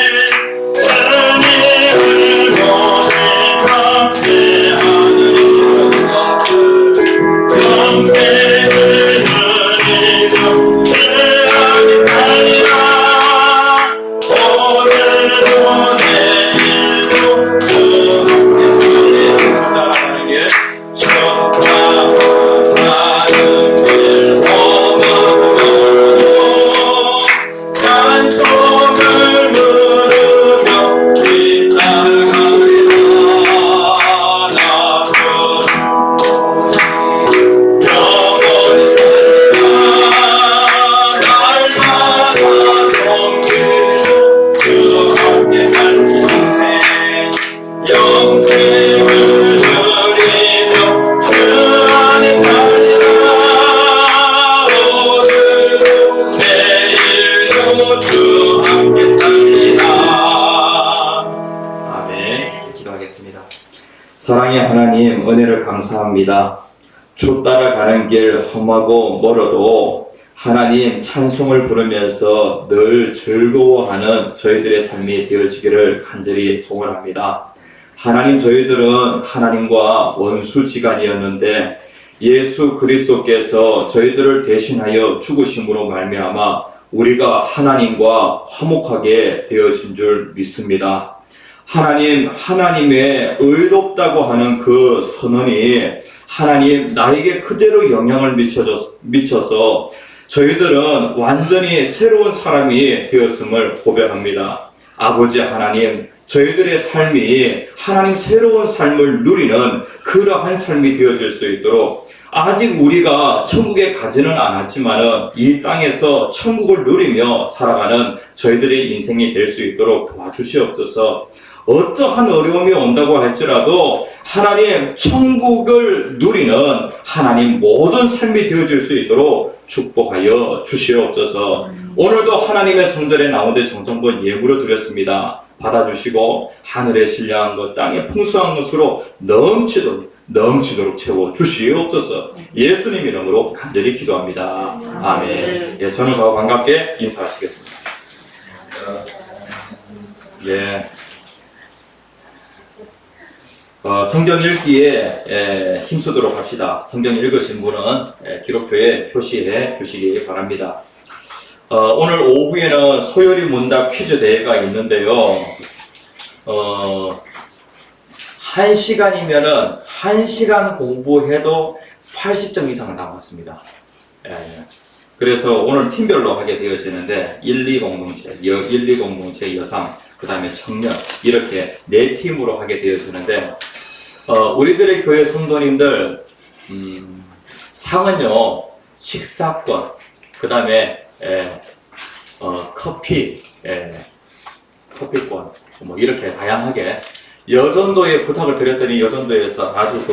주님을 모시고 새 하늘을 영생을 누리며 주 안에 살리라. 오늘도 내일도 주 함께 살리라. 따라가는 길 천국하는 길 험하고 산속을 물으며 뒤따라가리라. 나 영원히 살리라. 날마다 섬기고 주 함께 살리. 영생을 누리며 주 안에 살리라. 오늘도 내일도 주 함께 살리라. 아멘. 기도하겠습니다. 사랑의 하나님, 은혜를 감사합니다. 주 따라가는 길 험하고 멀어도 하나님 찬송을 부르면서 늘 즐거워하는 저희들의 삶이 되어지기를 간절히 소원합니다. 하나님, 저희들은 하나님과 원수지간이었는데 예수 그리스도께서 저희들을 대신하여 죽으심으로 말미암아 우리가 하나님과 화목하게 되어진 줄 믿습니다. 하나님, 하나님의 의롭다고 하는 그 선언이 하나님 나에게 그대로 영향을 미쳐서 저희들은 완전히 새로운 사람이 되었음을 고백합니다. 아버지 하나님, 저희들의 삶이 하나님 새로운 삶을 누리는 그러한 삶이 되어질 수 있도록 아직 우리가 천국에 가지는 않았지만은 이 땅에서 천국을 누리며 살아가는 저희들의 인생이 될 수 있도록 도와주시옵소서. 어떠한 어려움이 온다고 할지라도 하나님 천국을 누리는 하나님 모든 삶이 되어질 수 있도록 축복하여 주시옵소서. 오늘도 하나님의 성전에 나오되 정성본 예물을 드렸습니다. 받아주시고 하늘에 신령한 것 땅에 풍성한 것으로 넘치도록 채워 주시옵소서. 예수님 이름으로 간절히 기도합니다. 아멘. 예, 저는 저와 반갑게 인사하시겠습니다. 예. 성경 읽기에 힘쓰도록 합시다. 성경 읽으신 분은 기록표에 표시해 주시기 바랍니다. 오늘 오후에는 소요리 문답 퀴즈 대회가 있는데요. 1시간이면은 1시간 공부해도 80점 이상 나왔습니다. 그래서 오늘 팀별로 하게 되어지는데 1, 2 공동체, 1, 2 공동체 여상, 그 다음에 청년 이렇게 4팀으로 하게 되어지는데 우리들의 교회 성도님들 상은요 식사권, 그 다음에 커피권 뭐 이렇게 다양하게 여전도에 부탁을 드렸더니 여전도에서 아주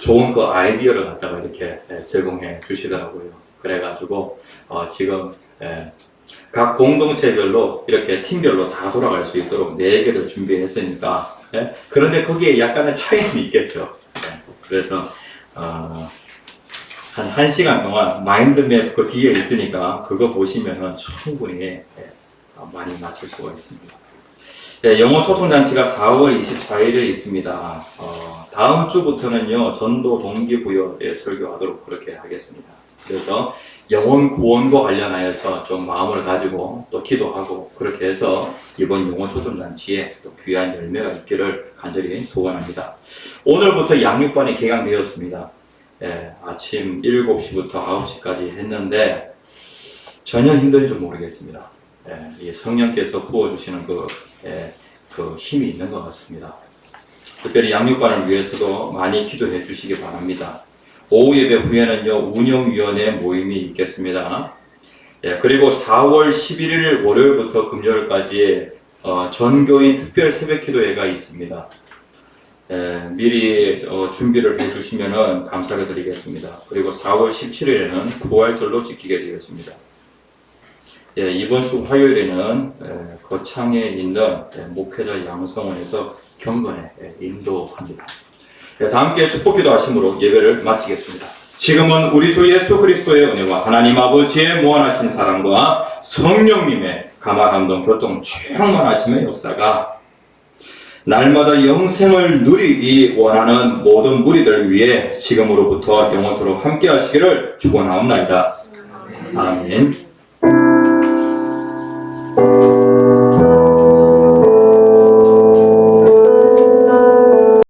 좋은 그 아이디어를 갖다가 이렇게 제공해 주시더라고요. 그래가지고 지금 각 공동체별로 이렇게 팀별로 다 돌아갈 수 있도록 4개를 준비했으니까 그런데 거기에 약간의 차이는 있겠죠. 그래서 한 1시간 동안 마인드맵 그 뒤에 있으니까 그거 보시면은 충분히 많이 맞출 수가 있습니다. 영어 초청잔치가 4월 24일에 있습니다. 다음 주부터는요 전도 동기부여에 설교하도록 그렇게 하겠습니다. 그래서 영혼 구원과 관련하여서 좀 마음을 가지고 또 기도하고 그렇게 해서 이번 영혼 초청잔치에 또 귀한 열매가 있기를 간절히 소원합니다. 오늘부터 양육반이 개강되었습니다. 아침 7시부터 9시까지 했는데 전혀 힘든지 모르겠습니다. 이 성령께서 부어주시는 그 힘이 있는 것 같습니다. 특별히 양육반을 위해서도 많이 기도해 주시기 바랍니다. 오후 예배 후에는요 운영위원회 모임이 있겠습니다. 그리고 4월 11일 월요일부터 금요일까지 전교인 특별 새벽 기도회가 있습니다. 미리 준비를 해주시면 감사를 드리겠습니다. 그리고 4월 17일에는 부활절로 지키게 되었습니다. 이번 주 화요일에는 거창에 있는 목회자 양성원에서 경건에 인도합니다. 다 함께 축복기도 하심으로 예배를 마치겠습니다. 지금은 우리 주 예수 그리스도의 은혜와 하나님 아버지의 무한하신 사랑과 성령님의 감화감동 교통 충만하심의 역사가 날마다 영생을 누리기 원하는 모든 무리들 위해 지금으로부터 영원토록 함께 하시기를 축원하옵나이다. 아멘.